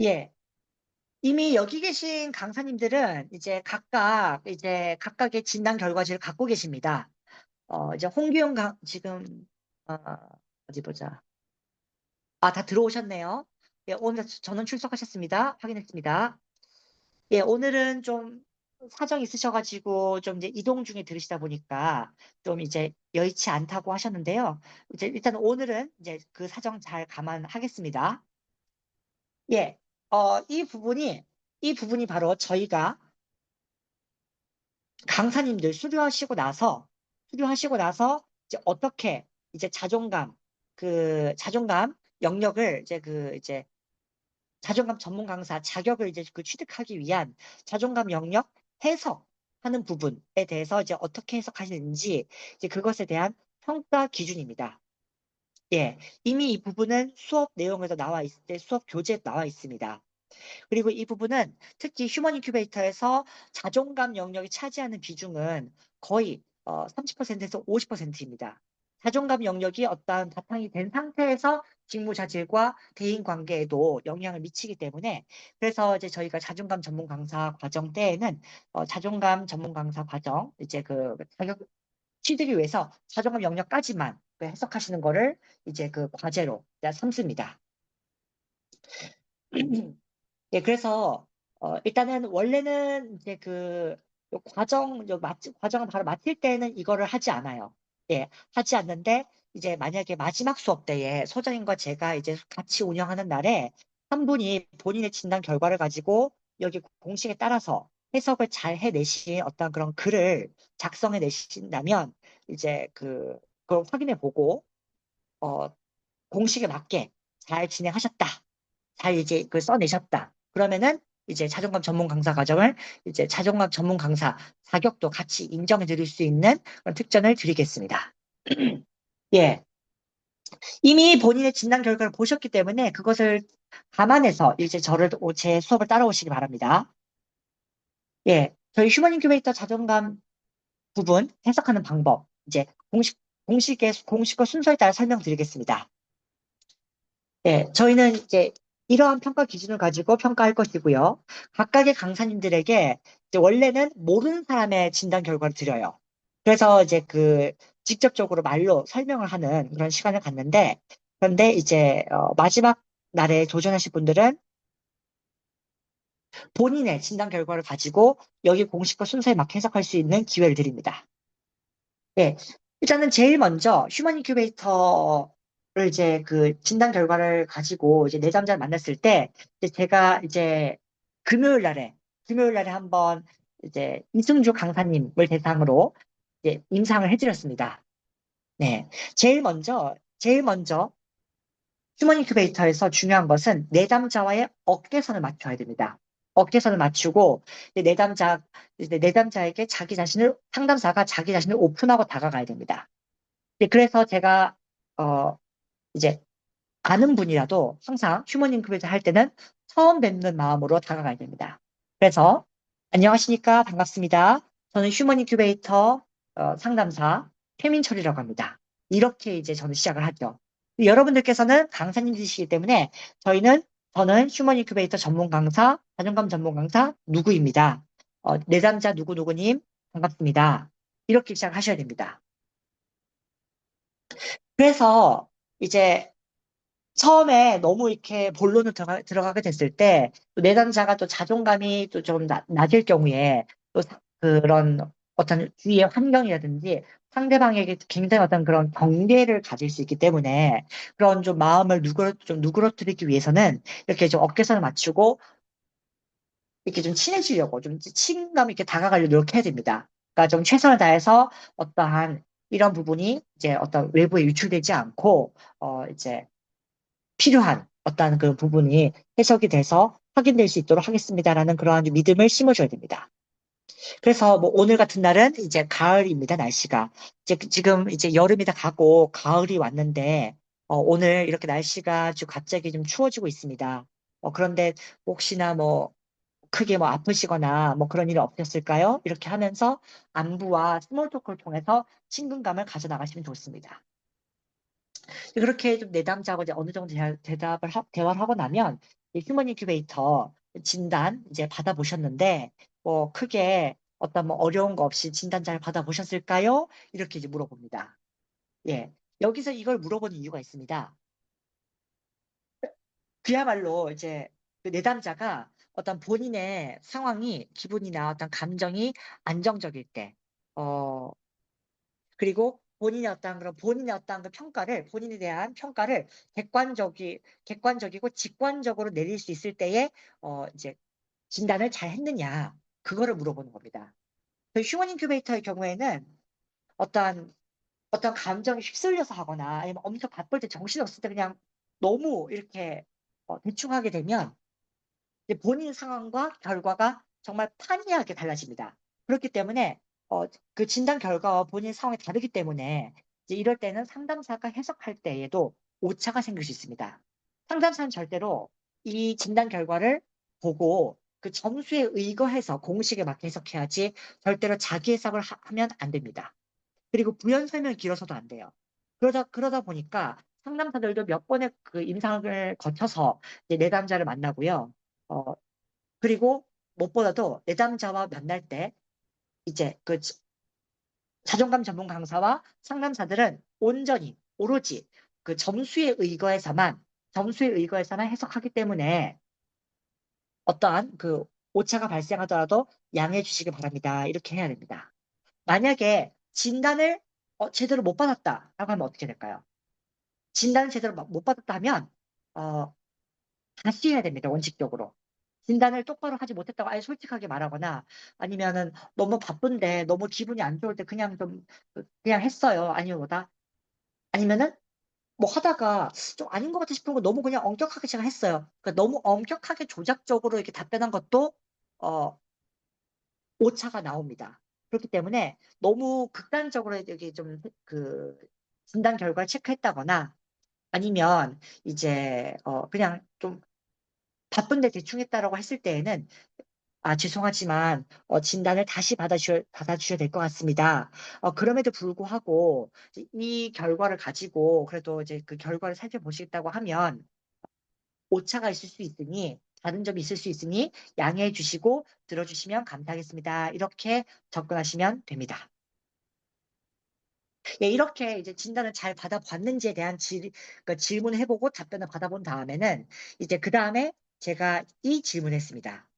예. 이미 여기 계신 강사님들은 이제 각각의 진단 결과지를 갖고 계십니다. 이제 홍규영 지금, 어, 어디 보자. 아, 다 들어오셨네요. 예, 오늘 저는 출석하셨습니다. 확인했습니다. 예, 오늘은 좀 사정이 있으셔가지고 좀 이제 이동 중에 들으시다 보니까 좀 이제 여의치 않다고 하셨는데요. 이제 일단 오늘은 이제 그 사정 잘 감안하겠습니다. 예, 이 부분이 바로 저희가 강사님들 수료하시고 나서 이제 어떻게 이제 자존감 영역을 이제 자존감 전문 강사 자격을 이제 그 취득하기 위한 자존감 영역 해석하는 부분에 대해서 이제 어떻게 해석하시는지 이제 그것에 대한 평가 기준입니다. 예, 이미 이 부분은 수업 내용에도 수업 교재에 나와 있습니다. 그리고 이 부분은 특히 휴먼 인큐베이터에서 자존감 영역이 차지하는 비중은 거의 30%에서 50%입니다. 자존감 영역이 어떠한 바탕이 된 상태에서 직무 자질과 대인 관계에도 영향을 미치기 때문에 그래서 이제 저희가 자존감 전문 강사 과정 때에는 자존감 전문 강사 과정 이제 그 자격 취득을 위해서 자존감 영역까지만 그 해석하시는 거를 이제 그 과제로 삼습니다. 예, 그래서 일단은 원래는 이제 요 과정을 바로 마칠 때는 이거를 하지 않아요. 예, 하지 않는데 이제 만약에 마지막 수업 때에 소장님과 제가 이제 같이 운영하는 날에 한 분이 본인의 진단 결과를 가지고 여기 공식에 따라서 해석을 잘 해내신 어떤 그런 글을 작성해 내신다면 이제 그걸 확인해 보고 어, 공식에 맞게 잘 진행하셨다. 잘 이제 그 써내셨다. 그러면은 이제 자존감 전문 강사 과정을 이제 자존감 전문 강사 자격도 같이 인정해 드릴 수 있는 그런 특전을 드리겠습니다. 예. 이미 본인의 진단 결과를 보셨기 때문에 그것을 감안해서 이제 제 수업을 따라오시기 바랍니다. 예. 저희 휴먼 인큐베이터 자존감 부분 해석하는 방법, 이제 공식과 순서에 따라 설명드리겠습니다. 네, 저희는 이제 이러한 평가 기준을 가지고 평가할 것이고요. 각각의 강사님들에게 이제 원래는 모르는 사람의 진단 결과를 드려요. 그래서 이제 직접적으로 말로 설명을 하는 그런 시간을 갖는데, 그런데 이제 마지막 날에 도전하실 분들은 본인의 진단 결과를 가지고 여기 공식과 순서에 맞게 해석할 수 있는 기회를 드립니다. 네. 일단은 제일 먼저 휴먼 인큐베이터를 이제 그 진단 결과를 가지고 이제 내담자를 만났을 때 이제 제가 이제 금요일 날에 금요일 날에 한번 이제 이승주 강사님을 대상으로 이제 임상을 해드렸습니다. 네. 제일 먼저 휴먼 인큐베이터에서 중요한 것은 내담자와의 어깨선을 맞춰야 됩니다. 어깨선을 맞추고 이제 내담자에게 상담사가 자기 자신을 오픈하고 다가가야 됩니다. 그래서 제가 어 이제 아는 분이라도 항상 휴먼 인큐베이터 할 때는 처음 뵙는 마음으로 다가가야 됩니다. 그래서 안녕하십니까 반갑습니다. 저는 휴먼 인큐베이터 상담사 최민철이라고 합니다. 이렇게 이제 저는 시작을 하죠. 여러분들께서는 강사님이시기 때문에 저희는 저는 휴먼 인큐베이터 전문 강사, 자존감 전문 강사 누구입니다. 내담자 누구누구님 반갑습니다. 이렇게 시작하셔야 됩니다. 그래서 이제 처음에 너무 이렇게 본론을 들어가게 됐을 때, 또 내담자가 또 자존감이 또 좀 낮을 경우에, 그런 어떤 주위의 환경이라든지 상대방에게 굉장히 어떤 그런 경계를 가질 수 있기 때문에, 그런 좀 마음을 좀 누그러뜨리기 위해서는 이렇게 좀 어깨선을 맞추고, 이렇게 좀 친해지려고, 좀 친감 있게 다가가려고 노력해야 됩니다. 그러니까 좀 최선을 다해서 어떠한 이런 부분이 이제 어떤 외부에 유출되지 않고, 이제 필요한 어떤 그 부분이 해석이 돼서 확인될 수 있도록 하겠습니다라는 그러한 믿음을 심어줘야 됩니다. 그래서 뭐 오늘 같은 날은 이제 가을입니다, 날씨가. 지금 이제 여름이 다 가고 가을이 왔는데, 오늘 이렇게 날씨가 좀 갑자기 좀 추워지고 있습니다. 그런데 혹시나 뭐 크게 뭐 아프시거나 뭐 그런 일이 없었을까요? 이렇게 하면서 안부와 스몰 토크를 통해서 친근감을 가져나가시면 좋습니다. 그렇게 좀 내담자고 이제 어느 정도 대화를 하고 나면 이 휴먼 인큐베이터 진단 이제 받아보셨는데, 뭐 크게 어떤 뭐 어려운 거 없이 진단 잘 받아보셨을까요? 이렇게 이제 물어봅니다. 예. 여기서 이걸 물어보는 이유가 있습니다. 그야말로 이제 그 내담자가 어떤 본인의 상황이, 기분이나 어떤 감정이 안정적일 때, 어, 그리고 본인의 어떤 그 평가를, 본인에 대한 평가를 객관적이고 직관적으로 내릴 수 있을 때에, 이제 진단을 잘 했느냐, 그거를 물어보는 겁니다. 그 휴먼 인큐베이터의 경우에는 어떤, 어떤 감정이 휩쓸려서 하거나 아니면 엄청 바쁠 때 정신없을 때 그냥 너무 이렇게 대충 하게 되면 이제 본인 상황과 결과가 정말 판이하게 달라집니다. 그렇기 때문에 어, 그 진단 결과와 본인 상황이 다르기 때문에 이제 이럴 때는 상담사가 해석할 때에도 오차가 생길 수 있습니다. 상담사는 절대로 이 진단 결과를 보고 그 점수에 의거해서 공식에 맞게 해석해야지 절대로 자기 해석을 하면 안 됩니다. 그리고 부연 설명이 길어서도 안 돼요. 그러다 보니까 상담사들도 몇 번의 그 임상을 거쳐서 이제 내담자를 만나고요. 어, 그리고 무엇보다도 내담자와 만날 때 이제 그 자존감 전문 강사와 상담사들은 온전히 오로지 그 점수에 의거해서만 해석하기 때문에 어떠한 그 오차가 발생하더라도 양해해 주시기 바랍니다. 이렇게 해야 됩니다. 만약에 진단을 제대로 못 받았다라고 하면 어떻게 될까요? 진단을 제대로 못 받았다 하면 어, 다시 해야 됩니다. 원칙적으로. 진단을 똑바로 하지 못했다고 아예 솔직하게 말하거나 아니면은 너무 바쁜데 너무 기분이 안 좋을 때 그냥 좀 그냥 했어요. 아니면 뭐다. 아니면은 뭐 하다가 좀 아닌 것 같아 싶은 거 너무 그냥 엄격하게 제가 했어요. 그러니까 너무 엄격하게 조작적으로 이렇게 답변한 것도 어, 오차가 나옵니다. 그렇기 때문에 너무 극단적으로 이렇게 좀 그 진단 결과를 체크했다거나 아니면 이제 그냥 좀 바쁜데 대충 했다라고 했을 때에는 죄송하지만, 진단을 다시 받아주셔야 될 것 같습니다. 그럼에도 불구하고, 이 결과를 가지고, 그래도 이제 그 결과를 살펴보시겠다고 하면, 오차가 있을 수 있으니, 다른 점이 있을 수 있으니, 양해해 주시고, 들어주시면 감사하겠습니다. 이렇게 접근하시면 됩니다. 예, 이렇게 이제 진단을 잘 받아봤는지에 대한 그 질문을 해보고 답변을 받아본 다음에는, 이제 그 다음에 제가 이 질문했습니다.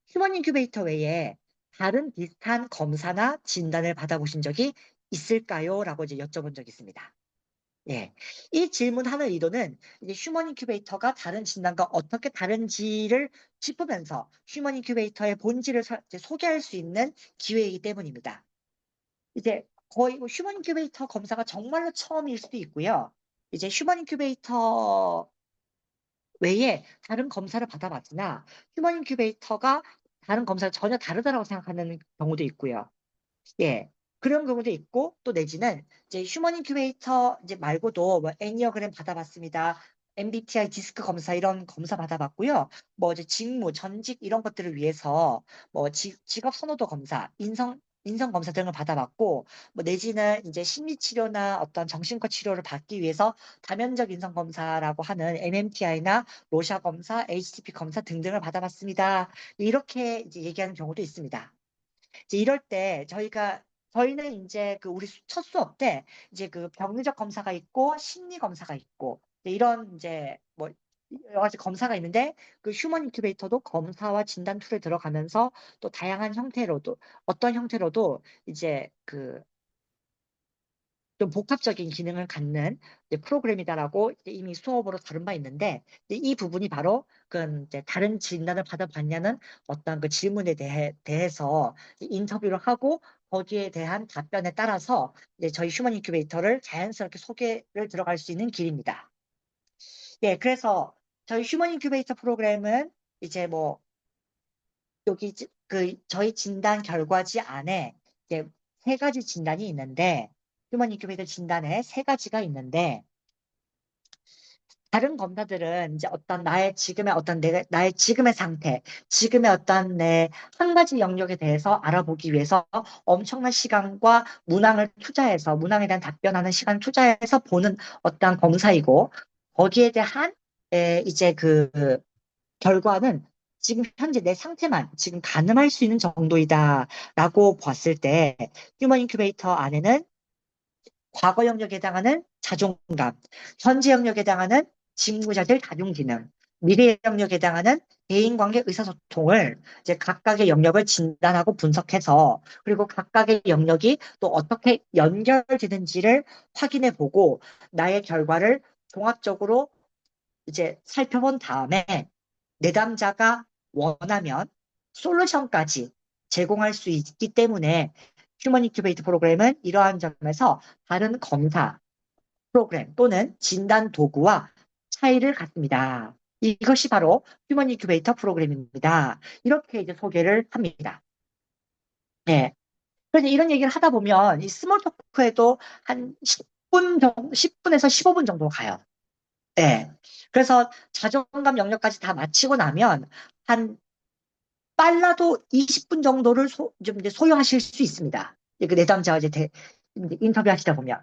휴먼 인큐베이터 외에 다른 비슷한 검사나 진단을 받아보신 적이 있을까요? 라고 이제 여쭤본 적이 있습니다. 예. 이 질문하는 의도는 이제 휴먼 인큐베이터가 다른 진단과 어떻게 다른지를 짚으면서 휴먼 인큐베이터의 본질을 이제 소개할 수 있는 기회이기 때문입니다. 이제 거의 뭐 휴먼 인큐베이터 검사가 정말로 처음일 수도 있고요. 이제 휴먼 인큐베이터 외에 다른 검사를 받아봤으나 휴먼 인큐베이터가 다른 검사를 전혀 다르다라고 생각하는 경우도 있고요. 예. 그런 경우도 있고 또 내지는 이제 휴먼 인큐베이터 이제 말고도 뭐 애니어그램 받아봤습니다. MBTI 디스크 검사 이런 검사 받아봤고요. 뭐 이제 직무, 전직 이런 것들을 위해서 뭐 직업 선호도 검사, 인성 검사 등을 받아봤고 뭐 내지는 이제 심리 치료나 어떤 정신과 치료를 받기 위해서 다면적 인성 검사라고 하는 MMTI나 로샤 검사, HTP 검사 등등을 받아봤습니다. 이렇게 이제 얘기하는 경우도 있습니다. 이제 이럴 때 저희는 이제 그 우리 첫 수업 때 이제 그 병리적 검사가 있고 심리 검사가 있고 이런 이제 뭐 여러 가지 검사가 있는데 그 휴먼 인큐베이터도 검사와 진단 툴에 들어가면서 또 다양한 형태로도 어떤 형태로도 이제 그 좀 복합적인 기능을 갖는 이제 프로그램이다라고 이제 이미 수업으로 다룬 바 있는데 이제 이 부분이 바로 그 이제 다른 진단을 받아봤냐는 어떤 그 질문에 대해서 인터뷰를 하고 거기에 대한 답변에 따라서 이제 저희 휴먼 인큐베이터를 자연스럽게 소개를 들어갈 수 있는 길입니다. 예, 그래서 저희 휴먼 인큐베이터 프로그램은 이제 뭐 여기 그 저희 진단 결과지 안에 이제 세 가지 진단이 있는데 휴먼 인큐베이터 진단에 세 가지가 있는데 다른 검사들은 이제 어떤 나의 지금의 상태, 지금의 어떤 내 한 가지 영역에 대해서 알아보기 위해서 엄청난 시간과 문항에 대한 답변하는 시간 투자해서 보는 어떤 검사이고 거기에 대한 이제 결과는 지금 현재 내 상태만 지금 가늠할 수 있는 정도이다라고 봤을 때 휴먼 인큐베이터 안에는 과거 영역에 해당하는 자존감, 현재 영역에 해당하는 직무자들 다중기능, 미래 영역에 해당하는 대인관계 의사소통을 이제 각각의 영역을 진단하고 분석해서 그리고 각각의 영역이 또 어떻게 연결되는지를 확인해 보고 나의 결과를 종합적으로 이제 살펴본 다음에 내담자가 원하면 솔루션까지 제공할 수 있기 때문에 휴먼 인큐베이터 프로그램은 이러한 점에서 다른 검사 프로그램 또는 진단 도구와 차이를 갖습니다. 이것이 바로 휴먼 인큐베이터 프로그램입니다. 이렇게 이제 소개를 합니다. 네. 그래서 이런 얘기를 하다 보면 이 스몰 토크에도 한 10분 정도, 10분에서 15분 정도 가요. 네. 그래서 자존감 영역까지 다 마치고 나면 한 빨라도 20분 정도를 좀 이제 소요하실 수 있습니다. 그 내담자와 이제 인터뷰 하시다 보면.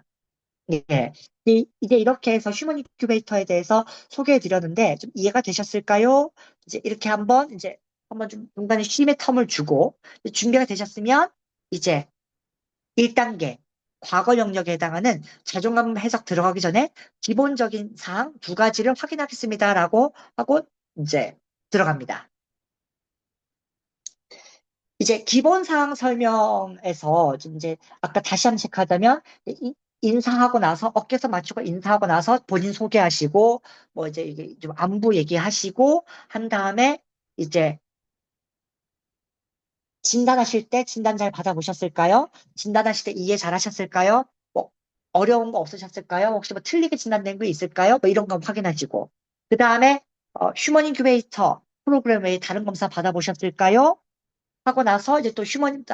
예. 이제 이렇게 해서 휴먼 인큐베이터에 대해서 소개해 드렸는데 좀 이해가 되셨을까요? 이제 이렇게 한번 좀 중간에 쉼의 텀을 주고 준비가 되셨으면 이제 1단계 과거 영역에 해당하는 자존감 해석 들어가기 전에 기본적인 사항 두 가지를 확인하겠습니다라고 하고 이제 들어갑니다. 이제 기본 사항 설명에서 좀 이제 아까 다시 한번 체크하자면 인사하고 나서 어깨서 맞추고 인사하고 나서 본인 소개하시고 뭐 이제 이게 좀 안부 얘기하시고 한 다음에 이제 진단하실 때 진단 잘 받아보셨을까요? 진단하실 때 이해 잘 하셨을까요? 뭐 어려운 거 없으셨을까요? 혹시 뭐 틀리게 진단된 거 있을까요? 뭐 이런 거 확인하시고 그 다음에 휴먼 인큐베이터 프로그램의 다른 검사 받아보셨을까요? 하고 나서 이제 또 휴먼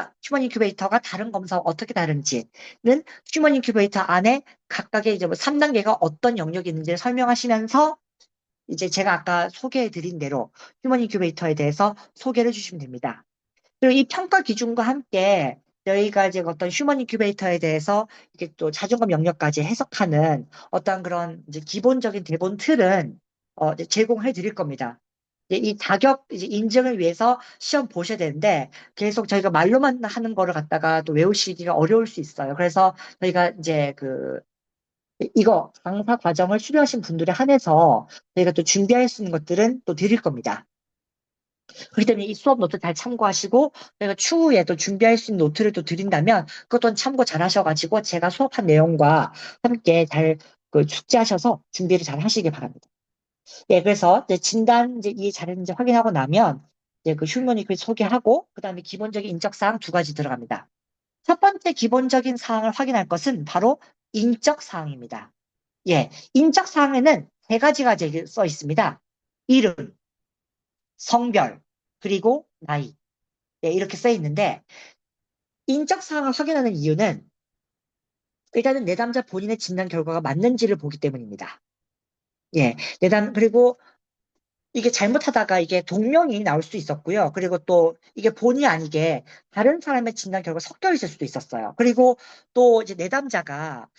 인큐베이터가 다른 검사와 어떻게 다른지는 휴먼 인큐베이터 안에 각각의 이제 뭐 3단계가 어떤 영역이 있는지를 설명하시면서 이제 제가 아까 소개해 드린 대로 휴먼 인큐베이터에 대해서 소개를 해주시면 됩니다. 그리고 이 평가 기준과 함께 저희가 이제 어떤 휴먼 인큐베이터에 대해서 이게 또 자존감 영역까지 해석하는 어떤 그런 이제 기본적인 대본 틀은 이제 제공해 드릴 겁니다. 이제 이 자격 이제 인증을 위해서 시험 보셔야 되는데 계속 저희가 말로만 하는 거를 갖다가 또 외우시기가 어려울 수 있어요. 그래서 저희가 이제 이거 강사 과정을 수료하신 분들에 한해서 저희가 또 준비할 수 있는 것들은 또 드릴 겁니다. 그렇기 때문에 이 수업 노트 잘 참고하시고 저희가 추후에 또 준비할 수 있는 노트를 또 드린다면 그것도 참고 잘 하셔가지고 제가 수업한 내용과 함께 잘 숙지하셔서 준비를 잘 하시기 바랍니다. 예, 그래서 이제 진단 이제 이해 잘했는지 확인하고 나면 이제 그 휴머니크 소개하고 그다음에 기본적인 인적 사항 두 가지 들어갑니다. 첫 번째 기본적인 사항을 확인할 것은 바로 인적 사항입니다. 예, 인적 사항에는 세 가지가 이제 써 있습니다. 이름, 성별, 그리고 나이. 예, 이렇게 써 있는데 인적 사항을 확인하는 이유는 일단은 내담자 본인의 진단 결과가 맞는지를 보기 때문입니다. 예, 그리고 이게 잘못하다가 이게 동명이 나올 수 있었고요. 그리고 또 이게 본의 아니게 다른 사람의 진단 결과 섞여 있을 수도 있었어요. 그리고 또 이제 내담자가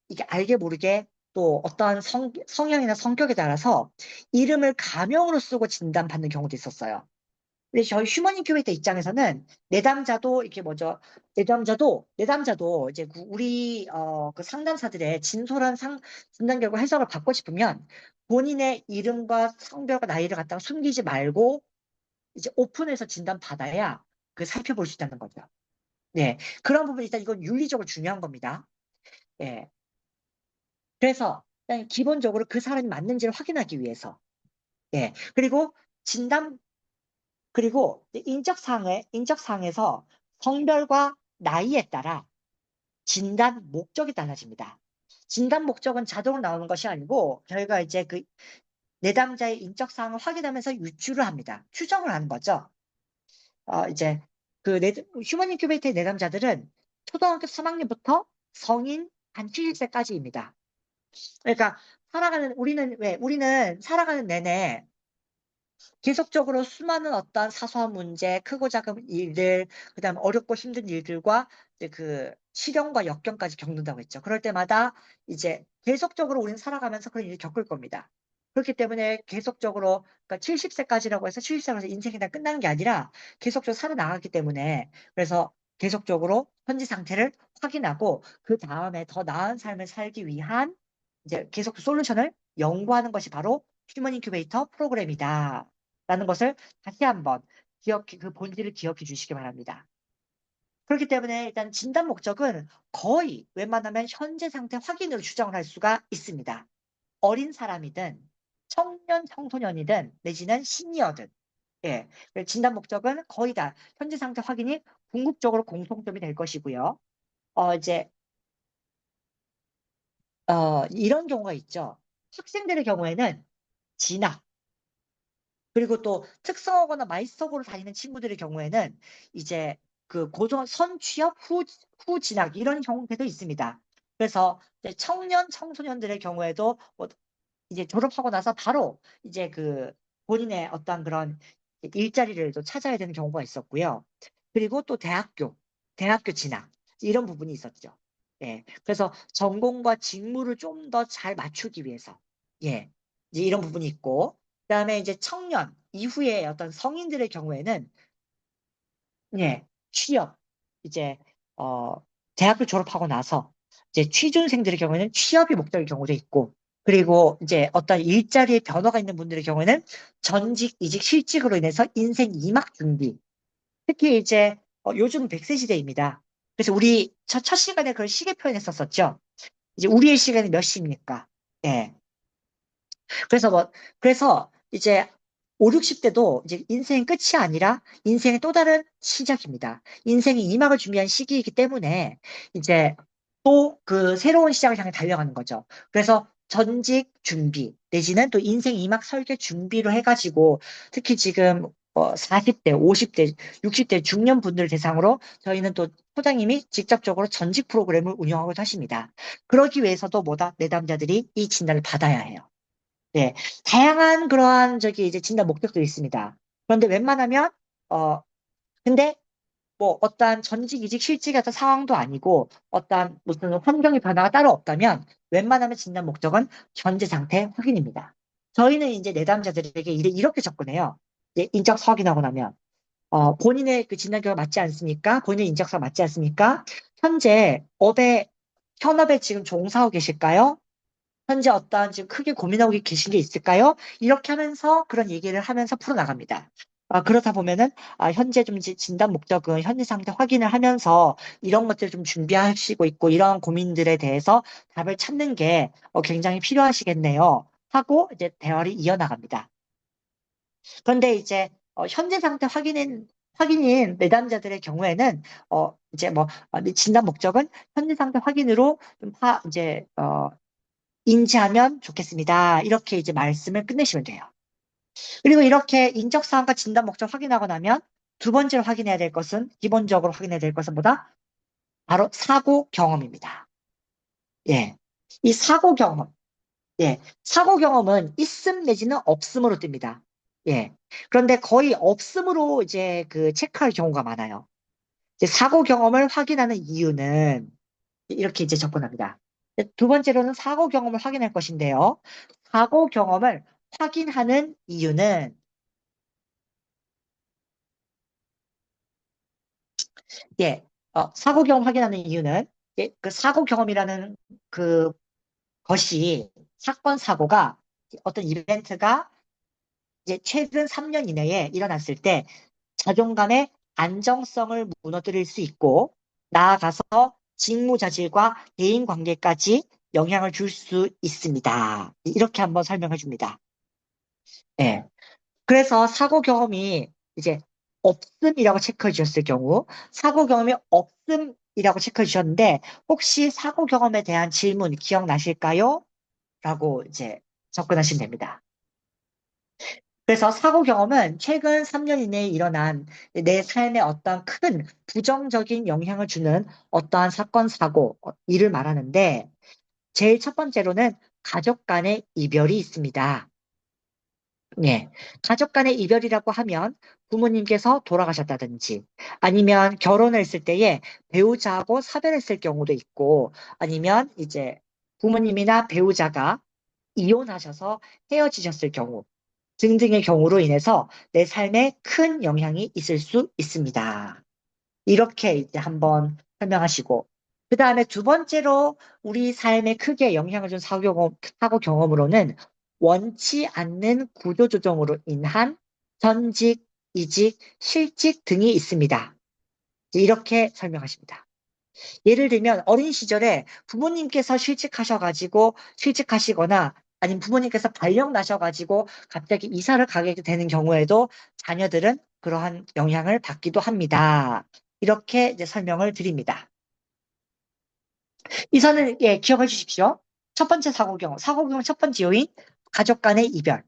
이게 알게 모르게 또 어떠한 성향이나 성격에 따라서 이름을 가명으로 쓰고 진단받는 경우도 있었어요. 근데 저희 휴먼 인큐베이터 입장에서는 내담자도 이렇게 뭐죠? 내담자도 이제 우리 그 상담사들의 진솔한 진단 결과 해석을 받고 싶으면 본인의 이름과 성별과 나이를 갖다가 숨기지 말고 이제 오픈해서 진단 받아야 그 살펴볼 수 있다는 거죠. 네. 그런 부분 일단 이건 윤리적으로 중요한 겁니다. 예. 그래서 일단 기본적으로 그 사람이 맞는지를 확인하기 위해서. 예. 그리고 인적사항에서 성별과 나이에 따라 진단 목적이 달라집니다. 진단 목적은 자동으로 나오는 것이 아니고 저희가 이제 그 내담자의 인적사항을 확인하면서 유추를 합니다. 추정을 하는 거죠. 이제 휴먼 인큐베이터의 내담자들은 초등학교 3학년부터 성인 한 70세까지입니다. 그러니까 우리는 살아가는 내내 계속적으로 수많은 어떤 사소한 문제, 크고 작은 일들, 그다음 어렵고 힘든 일들과 이제 그 시련과 역경까지 겪는다고 했죠. 그럴 때마다 이제 계속적으로 우리는 살아가면서 그런 일을 겪을 겁니다. 그렇기 때문에 계속적으로, 그러니까 70세까지라고 해서 70세에서 인생이 다 끝나는 게 아니라 계속적으로 살아나가기 때문에, 그래서 계속적으로 현재 상태를 확인하고 그 다음에 더 나은 삶을 살기 위한 이제 계속 솔루션을 연구하는 것이 바로 휴먼 인큐베이터 프로그램이다. 라는 것을 다시 한번 그 본질을 기억해 주시기 바랍니다. 그렇기 때문에 일단 진단 목적은 거의 웬만하면 현재 상태 확인으로 추정을 할 수가 있습니다. 어린 사람이든 청년 청소년이든 내지는 시니어든, 예, 진단 목적은 거의 다 현재 상태 확인이 궁극적으로 공통점이 될 것이고요. 이제 이런 경우가 있죠. 학생들의 경우에는 진학, 그리고 또 특성화고나 마이스터고를 다니는 친구들의 경우에는 이제 그 고정 선 취업 후 진학 이런 경우도 있습니다. 그래서 이제 청년 청소년들의 경우에도 뭐 이제 졸업하고 나서 바로 이제 그 본인의 어떤 그런 일자리를 또 찾아야 되는 경우가 있었고요. 그리고 또 대학교 진학 이런 부분이 있었죠. 예. 그래서 전공과 직무를 좀 더 잘 맞추기 위해서 예. 이제 이런 부분이 있고 그다음에 이제 청년 이후에 어떤 성인들의 경우에는 예. 취업 이제 어 대학교 졸업하고 나서 이제 취준생들의 경우에는 취업이 목적일 경우도 있고 그리고 이제 어떤 일자리의 변화가 있는 분들의 경우에는 전직, 이직, 실직으로 인해서 인생 2막 준비. 특히 이제 요즘 100세 시대입니다. 그래서 우리 첫 시간에 그걸 시계 표현했었었죠. 이제 우리의 시간이 몇 시입니까? 예. 그래서 그래서 이제 5, 60대도 이제 인생의 끝이 아니라 인생의 또 다른 시작입니다. 인생의 2막을 준비한 시기이기 때문에 이제 또 그 새로운 시작을 향해 달려가는 거죠. 그래서 전직 준비 내지는 또 인생 2막 설계 준비로 해가지고 특히 지금 40대, 50대, 60대 중년 분들 대상으로 저희는 또 소장님이 직접적으로 전직 프로그램을 운영하고 하십니다. 그러기 위해서도 뭐다? 내담자들이 이 진단을 받아야 해요. 네, 다양한 그러한 저기 이제 진단 목적들이 있습니다. 그런데 웬만하면 어 근데 뭐 어떠한 전직 이직 실직의 어떤 상황도 아니고 어떠한 무슨 환경의 변화가 따로 없다면 웬만하면 진단 목적은 현재 상태 확인입니다. 저희는 이제 내담자들에게 이렇게 접근해요. 이제 인적사 확인하고 나면 본인의 그 진단 결과 맞지 않습니까? 본인의 인적사 맞지 않습니까? 현재 현업에 지금 종사하고 계실까요? 현재 어떠한 지금 크게 고민하고 계신 게 있을까요? 이렇게 하면서 그런 얘기를 하면서 풀어나갑니다. 그러다 보면은 현재 좀 진단 목적은 현재 상태 확인을 하면서 이런 것들을 좀 준비하시고 있고 이런 고민들에 대해서 답을 찾는 게 굉장히 필요하시겠네요. 하고 이제 대화를 이어나갑니다. 그런데 이제 현재 상태 확인인 내담자들의 경우에는 이제 뭐 진단 목적은 현재 상태 확인으로 좀 이제 인지하면 좋겠습니다. 이렇게 이제 말씀을 끝내시면 돼요. 그리고 이렇게 인적 사항과 진단 목적 확인하고 나면 두 번째로 확인해야 될 것은 기본적으로 확인해야 될 것은 뭐다? 바로 사고 경험입니다. 예. 이 사고 경험. 예. 사고 경험은 있음 내지는 없음으로 뜹니다. 예. 그런데 거의 없음으로 이제 그 체크할 경우가 많아요. 이제 사고 경험을 확인하는 이유는 이렇게 이제 접근합니다. 두 번째로는 사고 경험을 확인할 것인데요. 사고 경험을 확인하는 이유는 예, 사고 경험 확인하는 이유는 그 사고 경험이라는 그 것이 사건 사고가 어떤 이벤트가 이제 최근 3년 이내에 일어났을 때 자존감의 안정성을 무너뜨릴 수 있고 나아가서 직무자질과 대인관계까지 영향을 줄 수 있습니다. 이렇게 한번 설명해 줍니다. 예. 그래서 사고 경험이 이제 없음이라고 체크해 주셨을 경우, 사고 경험이 없음이라고 체크해 주셨는데, 혹시 사고 경험에 대한 질문 기억나실까요? 라고 이제 접근하시면 됩니다. 그래서 사고 경험은 최근 3년 이내에 일어난 내 삶에 어떤 큰 부정적인 영향을 주는 어떠한 사건, 사고, 일을 말하는데, 제일 첫 번째로는 가족 간의 이별이 있습니다. 예. 가족 간의 이별이라고 하면 부모님께서 돌아가셨다든지 아니면 결혼을 했을 때에 배우자하고 사별했을 경우도 있고 아니면 이제 부모님이나 배우자가 이혼하셔서 헤어지셨을 경우 등등의 경우로 인해서 내 삶에 큰 영향이 있을 수 있습니다. 이렇게 이제 한번 설명하시고, 그 다음에 두 번째로 우리 삶에 크게 영향을 준 사고 경험으로는 원치 않는 구조조정으로 인한 전직, 이직, 실직 등이 있습니다. 이렇게 설명하십니다. 예를 들면 어린 시절에 부모님께서 실직하시거나 아니면 부모님께서 발령 나셔가지고 갑자기 이사를 가게 되는 경우에도 자녀들은 그러한 영향을 받기도 합니다. 이렇게 이제 설명을 드립니다. 이선은 예, 기억해 주십시오. 첫 번째 사고 경험 첫 번째 요인, 가족 간의 이별.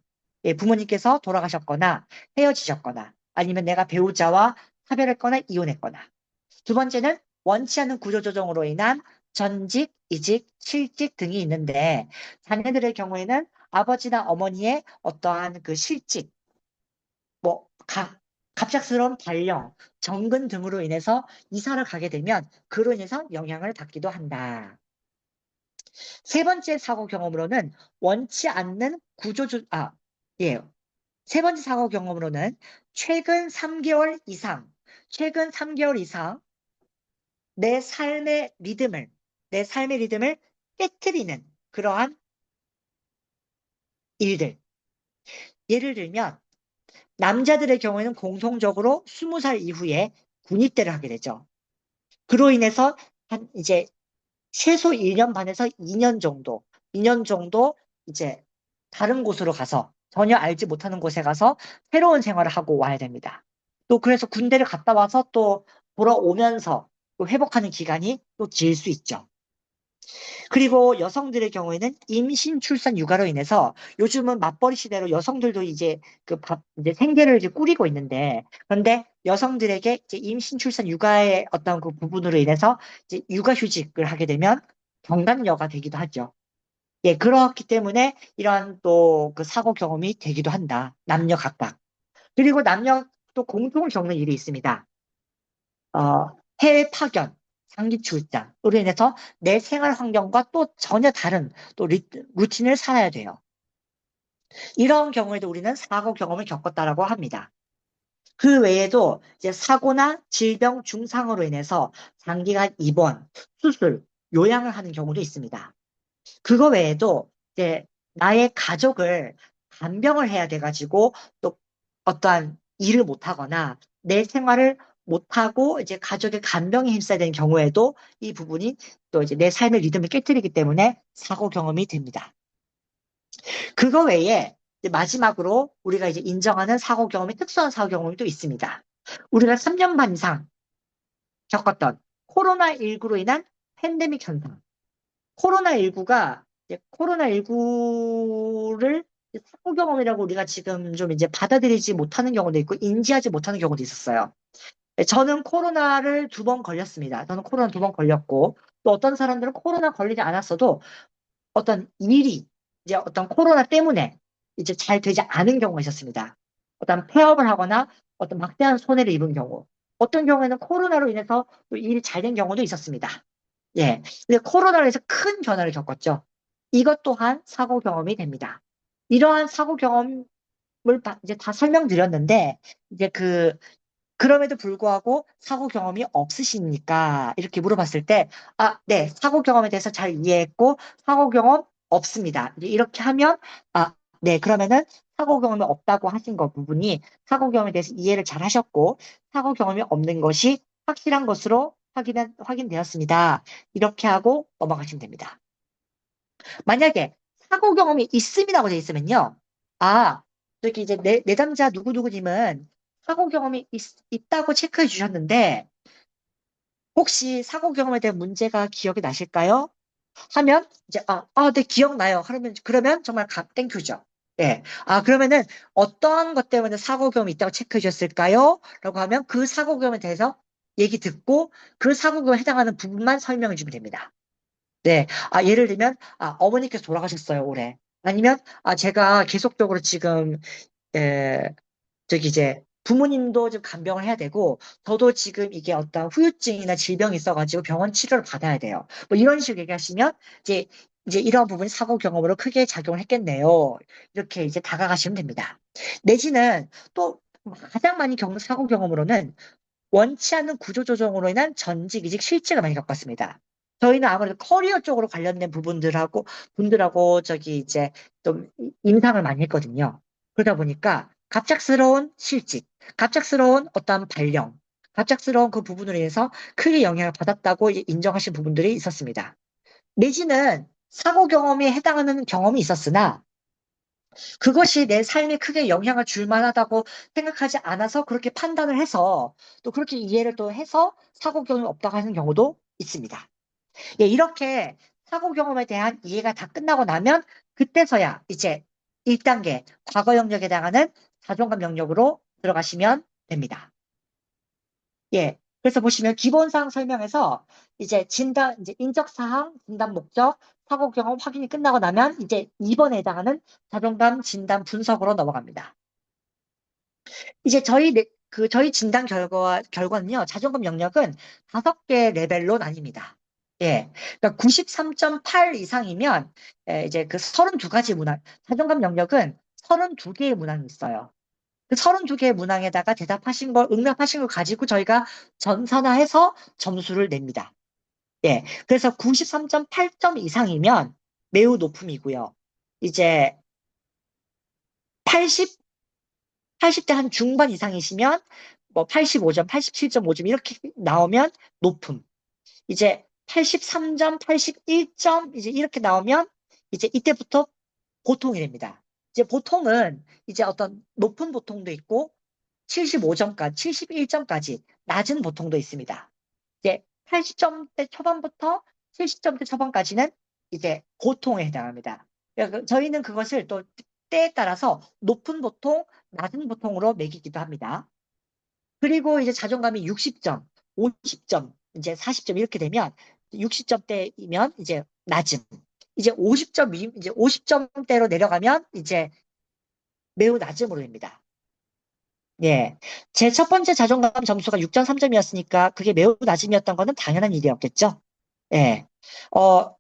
예, 부모님께서 돌아가셨거나 헤어지셨거나 아니면 내가 배우자와 사별했거나 이혼했거나. 두 번째는 원치 않는 구조조정으로 인한 전직, 이직, 실직 등이 있는데 자녀들의 경우에는 아버지나 어머니의 어떠한 그 실직, 뭐 갑작스러운 발령, 정근 등으로 인해서 이사를 가게 되면 그로 인해서 영향을 받기도 한다. 세 번째 사고 경험으로는 원치 않는 예. 세 번째 사고 경험으로는 최근 3개월 이상, 최근 3개월 이상 내 삶의 리듬을, 내 삶의 리듬을 깨트리는 그러한 일들. 예를 들면, 남자들의 경우에는 공통적으로 20살 이후에 군입대를 하게 되죠. 그로 인해서 한 이제 최소 1년 반에서 2년 정도 이제 다른 곳으로 가서 전혀 알지 못하는 곳에 가서 새로운 생활을 하고 와야 됩니다. 또 그래서 군대를 갔다 와서 또 돌아오면서 또 회복하는 기간이 또 길 수 있죠. 그리고 여성들의 경우에는 임신, 출산, 육아로 인해서 요즘은 맞벌이 시대로 여성들도 이제 이제 생계를 이제 꾸리고 있는데, 그런데 여성들에게 이제 임신, 출산, 육아의 어떤 그 부분으로 인해서 이제 육아휴직을 하게 되면 경단녀가 되기도 하죠. 예, 그렇기 때문에 이런 또 그 사고 경험이 되기도 한다. 남녀 각각. 그리고 남녀 또 공통을 겪는 일이 있습니다. 해외 파견, 장기 출장으로 인해서 내 생활 환경과 또 전혀 다른 또 루틴을 살아야 돼요. 이런 경우에도 우리는 사고 경험을 겪었다라고 합니다. 그 외에도 이제 사고나 질병 중상으로 인해서 장기간 입원, 수술, 요양을 하는 경우도 있습니다. 그거 외에도 이제 나의 가족을 간병을 해야 돼가지고 또 어떠한 일을 못하거나 내 생활을 못하고 이제 가족의 간병에 힘써야 되는 경우에도 이 부분이 또 이제 내 삶의 리듬을 깨뜨리기 때문에 사고 경험이 됩니다. 그거 외에 이제 마지막으로 우리가 이제 인정하는 사고 경험이 특수한 사고 경험이 또 있습니다. 우리가 3년 반 이상 겪었던 코로나19로 인한 팬데믹 현상. 코로나19를 사고 경험이라고 우리가 지금 좀 이제 받아들이지 못하는 경우도 있고 인지하지 못하는 경우도 있었어요. 저는 코로나를 2번 걸렸습니다. 저는 코로나 2번 걸렸고 또 어떤 사람들은 코로나 걸리지 않았어도 어떤 일이 이제 어떤 코로나 때문에 이제 잘 되지 않은 경우가 있었습니다. 어떤 폐업을 하거나 어떤 막대한 손해를 입은 경우. 어떤 경우에는 코로나로 인해서 또 일이 잘 된 경우도 있었습니다. 예. 근데 코로나로 해서 큰 변화를 겪었죠. 이것 또한 사고 경험이 됩니다. 이러한 사고 경험을 이제 다 설명드렸는데, 이제 그럼에도 불구하고 사고 경험이 없으십니까? 이렇게 물어봤을 때, 아, 네, 사고 경험에 대해서 잘 이해했고, 사고 경험 없습니다. 이제 이렇게 하면, 아, 네, 그러면은 사고 경험이 없다고 하신 것 부분이 사고 경험에 대해서 이해를 잘 하셨고, 사고 경험이 없는 것이 확실한 것으로 확인되었습니다. 이렇게 하고 넘어가시면 됩니다. 만약에 사고 경험이 있음이라고 되어 있으면요. 아, 저기 이제 내담자 누구누구님은 사고 경험이 있다고 체크해 주셨는데, 혹시 사고 경험에 대한 문제가 기억이 나실까요? 하면, 이제, 네, 기억나요. 그러면 정말 땡큐죠. 예. 그러면은 어떠한 것 때문에 사고 경험이 있다고 체크해 주셨을까요? 라고 하면 그 사고 경험에 대해서 얘기 듣고 그 사고 경험에 해당하는 부분만 설명해 주면 됩니다. 네. 예를 들면, 어머니께서 돌아가셨어요, 올해. 아니면, 제가 계속적으로 지금, 에, 저기 이제, 부모님도 좀 간병을 해야 되고, 저도 지금 이게 어떤 후유증이나 질병이 있어가지고 병원 치료를 받아야 돼요. 뭐 이런 식으로 얘기하시면, 이제, 이제 이러한 부분이 사고 경험으로 크게 작용을 했겠네요. 이렇게 이제 다가가시면 됩니다. 내지는 또 가장 많이 겪는 사고 경험으로는 원치 않는 구조조정으로 인한 전직, 이직, 실직을 많이 겪었습니다. 저희는 아무래도 커리어 쪽으로 관련된 분들하고 저기 이제 좀 임상을 많이 했거든요. 그러다 보니까 갑작스러운 실직, 갑작스러운 어떤 발령, 갑작스러운 그 부분으로 인해서 크게 영향을 받았다고 인정하신 부분들이 있었습니다. 내지는 사고 경험에 해당하는 경험이 있었으나 그것이 내 삶에 크게 영향을 줄 만하다고 생각하지 않아서 그렇게 판단을 해서 또 그렇게 이해를 또 해서 사고 경험이 없다고 하는 경우도 있습니다. 예, 이렇게 사고 경험에 대한 이해가 다 끝나고 나면 그때서야 이제 1단계 과거 영역에 해당하는 자존감 영역으로 들어가시면 됩니다. 예. 그래서 보시면 기본사항 설명에서 이제 이제 인적사항, 진단 목적, 사고 경험 확인이 끝나고 나면 이제 2번에 해당하는 자존감 진단 분석으로 넘어갑니다. 이제 저희 진단 결과는요, 자존감 영역은 5개 레벨로 나뉩니다. 예. 그러니까 93.8 이상이면, 이제 그 32가지 문항, 자존감 영역은 32개의 문항이 있어요. 그 32개의 문항에다가 응답하신 걸 가지고 저희가 전산화해서 점수를 냅니다. 예. 그래서 93.8점 이상이면 매우 높음이고요. 이제 80, 80대 한 중반 이상이시면 뭐 85점, 87.5점 이렇게 나오면 높음. 이제 83점, 81점 이제 이렇게 나오면 이제 이때부터 보통이 됩니다. 이제 보통은 이제 어떤 높은 보통도 있고 75점까지, 71점까지 낮은 보통도 있습니다. 이제 80점대 초반부터 70점대 초반까지는 이제 보통에 해당합니다. 그러니까 저희는 그것을 또 때에 따라서 높은 보통, 낮은 보통으로 매기기도 합니다. 그리고 이제 자존감이 60점, 50점, 이제 40점 이렇게 되면 60점대이면 이제 낮음. 이제 50점대로 내려가면 이제 매우 낮음으로 됩니다. 예. 제 첫 번째 자존감 점수가 6.3점이었으니까 그게 매우 낮음이었던 거는 당연한 일이었겠죠. 예. 어,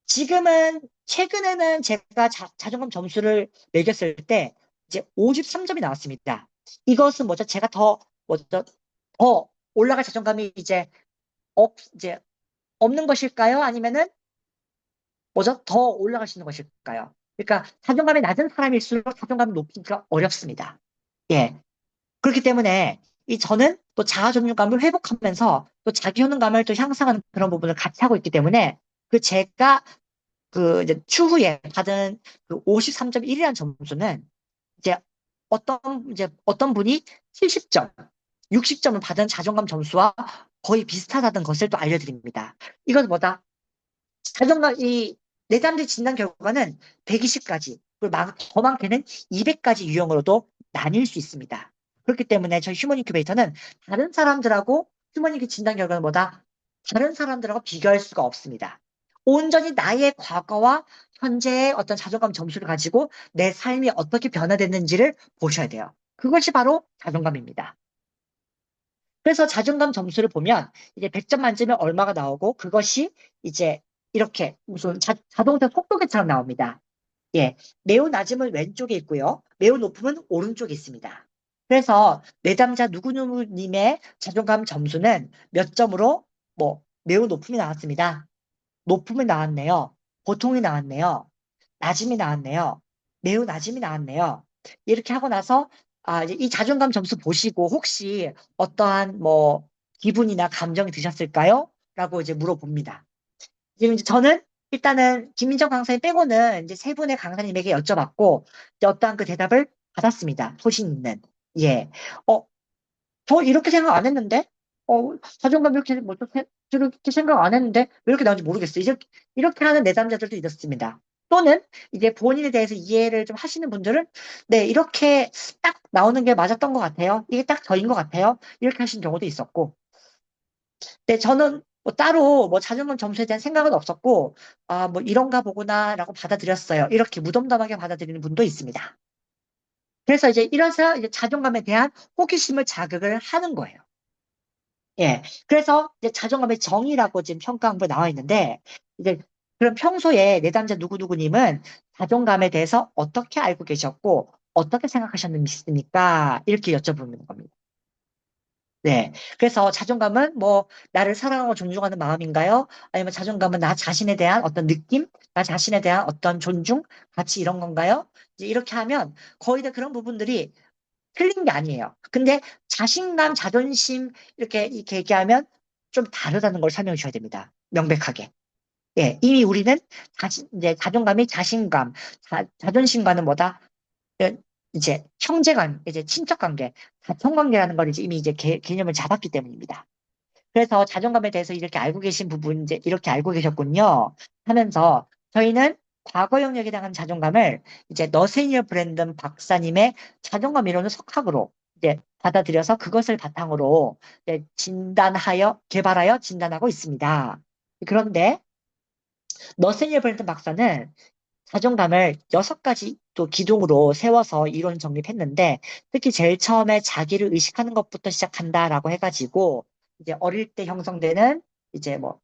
최근에는 제가 자존감 점수를 매겼을 때 이제 53점이 나왔습니다. 이것은 뭐죠? 제가 뭐죠? 더 올라갈 자존감이 이제 없는 것일까요? 아니면은 뭐죠? 더 올라갈 수 있는 것일까요? 그러니까 자존감이 낮은 사람일수록 자존감이 높이기가 어렵습니다. 예. 그렇기 때문에 저는 또 자아 존중감을 회복하면서 또 자기 효능감을 또 향상하는 그런 부분을 같이 하고 있기 때문에 제가 이제 추후에 받은 그 53.1이라는 점수는 이제 어떤 분이 70점, 60점을 받은 자존감 점수와 거의 비슷하다는 것을 또 알려드립니다. 이건 뭐다? 이 내담들 진단 결과는 120까지, 그리고 더 많게는 200까지 유형으로도 나뉠 수 있습니다. 그렇기 때문에 저희 휴먼 인큐베이터는 다른 사람들하고 휴먼 인큐 진단 결과는 뭐다? 다른 사람들하고 비교할 수가 없습니다. 온전히 나의 과거와 현재의 어떤 자존감 점수를 가지고 내 삶이 어떻게 변화됐는지를 보셔야 돼요. 그것이 바로 자존감입니다. 그래서 자존감 점수를 보면 이제 100점 만점에 얼마가 나오고 그것이 이제 이렇게 무슨 자동차 속도계처럼 나옵니다. 예. 매우 낮음은 왼쪽에 있고요. 매우 높음은 오른쪽에 있습니다. 그래서 내담자 누구누구님의 자존감 점수는 몇 점으로 매우 높음이 나왔습니다. 높음이 나왔네요. 보통이 나왔네요. 낮음이 나왔네요. 매우 낮음이 나왔네요. 이렇게 하고 나서 이제 이 자존감 점수 보시고 혹시 어떠한 기분이나 감정이 드셨을까요? 라고 이제 물어봅니다. 지금 이제 저는 일단은 김민정 강사님 빼고는 이제 세 분의 강사님에게 여쭤봤고 이제 어떠한 그 대답을 받았습니다. 소신 있는. 예. 어, 저 이렇게 생각 안 했는데? 자존감 이렇게 생각 안 했는데? 왜 이렇게 나온지 모르겠어요. 이렇게 하는 내담자들도 있었습니다. 또는 이제 본인에 대해서 이해를 좀 하시는 분들은 네, 이렇게 딱 나오는 게 맞았던 것 같아요. 이게 딱 저인 것 같아요. 이렇게 하신 경우도 있었고. 네, 저는 따로 자존감 점수에 대한 생각은 없었고, 이런가 보구나라고 받아들였어요. 이렇게 무덤덤하게 받아들이는 분도 있습니다. 그래서 이래서 이제 자존감에 대한 호기심을 자극을 하는 거예요. 예. 그래서 이제 자존감의 정의라고 지금 평가한부에 나와 있는데, 이제 그럼 평소에 내담자 누구누구님은 자존감에 대해서 어떻게 알고 계셨고, 어떻게 생각하셨습니까? 이렇게 여쭤보는 겁니다. 네. 그래서 자존감은 뭐, 나를 사랑하고 존중하는 마음인가요? 아니면 자존감은 나 자신에 대한 어떤 느낌? 나 자신에 대한 어떤 존중? 가치 이런 건가요? 이제 이렇게 하면 거의 다 그런 부분들이 틀린 게 아니에요. 근데 자신감, 자존심 이렇게 얘기하면 좀 다르다는 걸 설명해 줘야 됩니다. 명백하게. 예, 이미 우리는 이제 자존감이 자신감, 자존심과는 뭐다? 예, 이제 형제간, 이제 친척 관계, 다툼 관계라는 걸 이제 이미 이제 개념을 잡았기 때문입니다. 그래서 자존감에 대해서 이렇게 알고 계신 부분, 이제 이렇게 알고 계셨군요. 하면서 저희는 과거 영역에 대한 자존감을 이제 너세니얼 브랜든 박사님의 자존감 이론을 석학으로 이제 받아들여서 그것을 바탕으로 이제 개발하여 진단하고 있습니다. 그런데 너세니얼 브랜든 박사는 자존감을 6가지 또 기둥으로 세워서 이론 정립했는데 특히 제일 처음에 자기를 의식하는 것부터 시작한다라고 해가지고 이제 어릴 때 형성되는 이제 뭐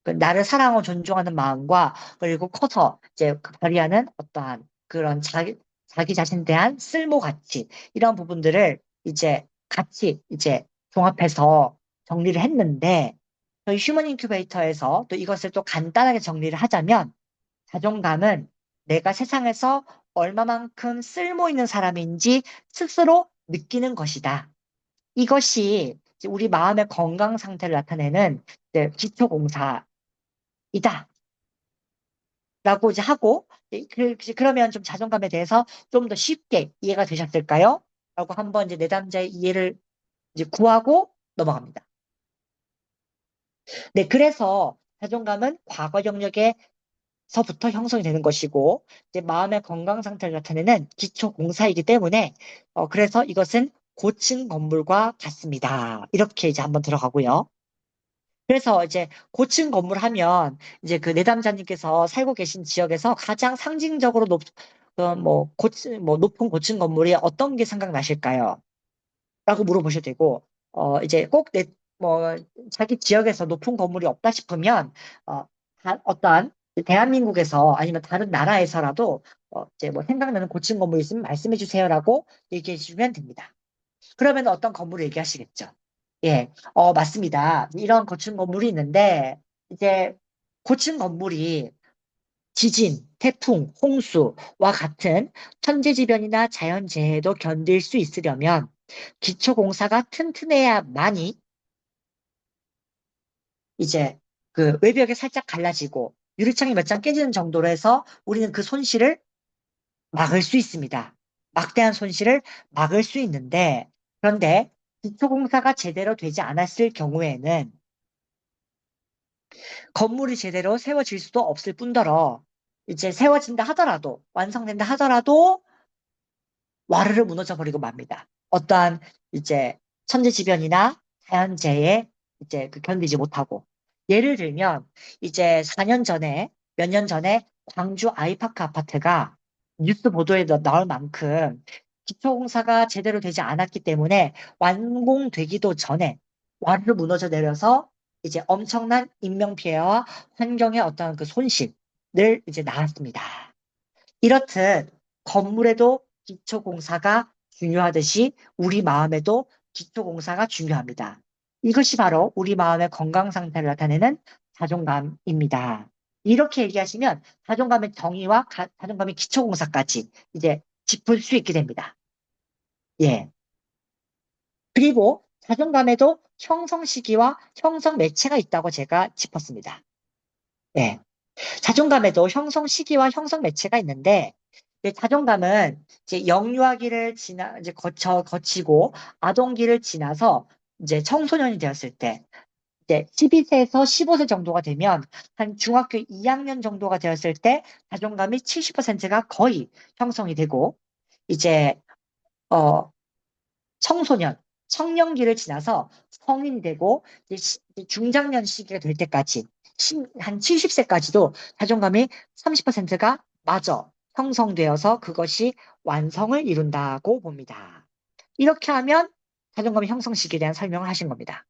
그 나를 사랑하고 존중하는 마음과 그리고 커서 이제 그 발휘하는 어떠한 그런 자기 자신에 대한 쓸모 가치 이런 부분들을 이제 같이 이제 종합해서 정리를 했는데 저희 휴먼 인큐베이터에서 또 이것을 또 간단하게 정리를 하자면 자존감은 내가 세상에서 얼마만큼 쓸모 있는 사람인지 스스로 느끼는 것이다. 이것이 이제 우리 마음의 건강 상태를 나타내는 이제 기초공사이다. 라고 이제 하고, 그러면 좀 자존감에 대해서 좀 더 쉽게 이해가 되셨을까요? 라고 한번 이제 내담자의 이해를 이제 구하고 넘어갑니다. 네, 그래서 자존감은 과거 영역에 서부터 형성이 되는 것이고 이제 마음의 건강 상태를 나타내는 기초 공사이기 때문에 그래서 이것은 고층 건물과 같습니다. 이렇게 이제 한번 들어가고요. 그래서 이제 고층 건물 하면 이제 그 내담자님께서 살고 계신 지역에서 가장 상징적으로 높은 고층 건물이 어떤 게 생각나실까요? 라고 물어보셔도 되고, 이제 뭐, 자기 지역에서 높은 건물이 없다 싶으면, 어, 어떠한 대한민국에서 아니면 다른 나라에서라도, 이제 뭐 생각나는 고층 건물 있으면 말씀해 주세요라고 얘기해 주시면 됩니다. 그러면 어떤 건물을 얘기하시겠죠? 예, 맞습니다. 이런 고층 건물이 있는데, 이제 고층 건물이 지진, 태풍, 홍수와 같은 천재지변이나 자연재해도 견딜 수 있으려면 기초공사가 튼튼해야만이 이제 그 외벽에 살짝 갈라지고 유리창이 몇 장 깨지는 정도로 해서 우리는 그 손실을 막을 수 있습니다. 막대한 손실을 막을 수 있는데 그런데 기초공사가 제대로 되지 않았을 경우에는 건물이 제대로 세워질 수도 없을 뿐더러 이제 세워진다 하더라도 완성된다 하더라도 와르르 무너져 버리고 맙니다. 어떠한 이제 천재지변이나 자연재해에 이제 그 견디지 못하고. 예를 들면 이제 4년 전에 몇 년 전에 광주 아이파크 아파트가 뉴스 보도에 나올 만큼 기초공사가 제대로 되지 않았기 때문에 완공되기도 전에 와르르 무너져 내려서 이제 엄청난 인명피해와 환경의 어떤 그 손실을 이제 낳았습니다. 이렇듯 건물에도 기초공사가 중요하듯이 우리 마음에도 기초공사가 중요합니다. 이것이 바로 우리 마음의 건강 상태를 나타내는 자존감입니다. 이렇게 얘기하시면 자존감의 정의와 자존감의 기초공사까지 이제 짚을 수 있게 됩니다. 예. 그리고 자존감에도 형성 시기와 형성 매체가 있다고 제가 짚었습니다. 예. 자존감에도 형성 시기와 형성 매체가 있는데, 이제 자존감은 이제 영유아기를 이제 거치고 아동기를 지나서 이제 청소년이 되었을 때, 이제 12세에서 15세 정도가 되면 한 중학교 2학년 정도가 되었을 때 자존감이 70%가 거의 형성이 되고, 이제, 어, 청소년, 청년기를 지나서 성인이 되고 이제 중장년 시기가 될 때까지 한 70세까지도 자존감이 30%가 마저 형성되어서 그것이 완성을 이룬다고 봅니다. 이렇게 하면 자존감의 형성 시기에 대한 설명을 하신 겁니다.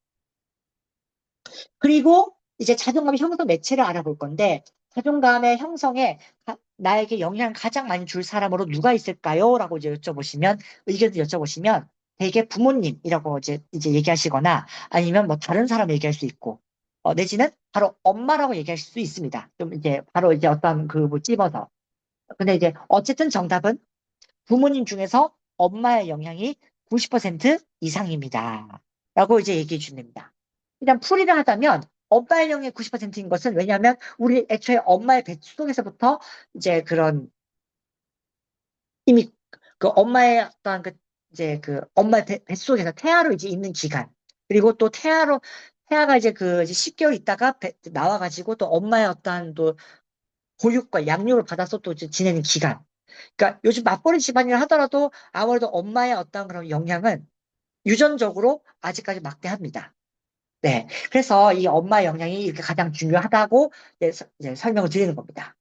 그리고 이제 자존감의 형성 매체를 알아볼 건데 자존감의 형성에 나에게 영향을 가장 많이 줄 사람으로 누가 있을까요? 라고 이제 여쭤보시면, 의견을 여쭤보시면, 대개 부모님이라고 이제 얘기하시거나 아니면 뭐 다른 사람 얘기할 수 있고, 내지는 바로 엄마라고 얘기할 수 있습니다. 좀 이제 바로 이제 어떤 그 뭐 찝어서. 근데 이제 어쨌든 정답은 부모님 중에서 엄마의 영향이 90% 이상입니다. 라고 이제 얘기해 주십니다. 일단 풀이를 하자면 엄마의 영향이 90%인 것은 왜냐하면 우리 애초에 엄마의 뱃속에서부터 이제 그런 이미 그 엄마의 어떤 그 이제 그 엄마의 뱃속에서 태아로 이제 있는 기간 그리고 또 태아가 이제 그 이제 10개월 있다가 나와가지고 또 엄마의 어떤 또 보육과 양육을 받아서 또 이제 지내는 기간 그러니까 요즘 맞벌이 집안이라 하더라도 아무래도 엄마의 어떤 그런 영향은 유전적으로 아직까지 막대합니다. 네. 그래서 이 엄마의 영향이 이렇게 가장 중요하다고 이제 설명을 드리는 겁니다.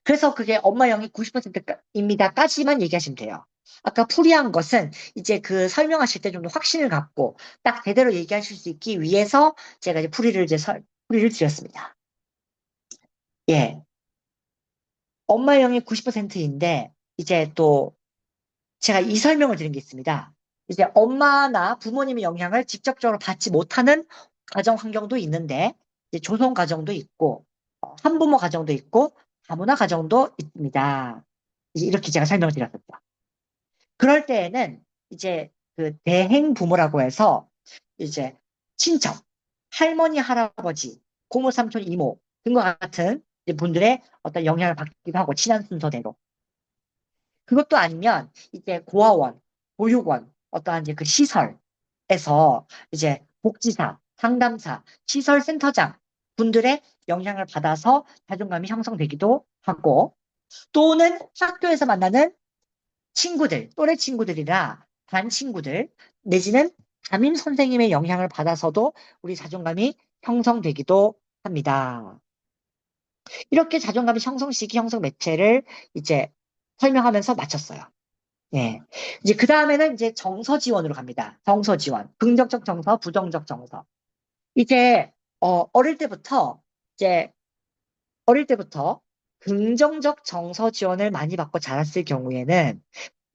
그래서 그게 엄마 영향이 90%입니다까지만 얘기하시면 돼요. 아까 풀이한 것은 이제 그 설명하실 때 좀 더 확신을 갖고 딱 제대로 얘기하실 수 있기 위해서 제가 이제 풀이를 드렸습니다. 예. 엄마 영향이 90%인데 이제 또 제가 이 설명을 드린 게 있습니다. 이제 엄마나 부모님의 영향을 직접적으로 받지 못하는 가정 환경도 있는데, 이제 조성 가정도 있고, 한부모 가정도 있고, 다문화 가정도 있습니다. 이제 이렇게 제가 설명을 드렸었죠. 그럴 때에는 이제 그 대행 부모라고 해서 이제 친척, 할머니, 할아버지, 고모, 삼촌, 이모 등과 같은 이제 분들의 어떤 영향을 받기도 하고, 친한 순서대로. 그것도 아니면 이제 고아원, 보육원, 어떠한 이제 그 시설에서 이제 복지사, 상담사, 시설센터장 분들의 영향을 받아서 자존감이 형성되기도 하고 또는 학교에서 만나는 친구들, 또래 친구들이나 반 친구들 내지는 담임 선생님의 영향을 받아서도 우리 자존감이 형성되기도 합니다. 이렇게 자존감의 형성 시기, 형성 매체를 이제 설명하면서 마쳤어요. 예. 이제 그 다음에는 이제 정서 지원으로 갑니다. 정서 지원. 긍정적 정서, 부정적 정서. 이제, 어릴 때부터, 이제, 어릴 때부터 긍정적 정서 지원을 많이 받고 자랐을 경우에는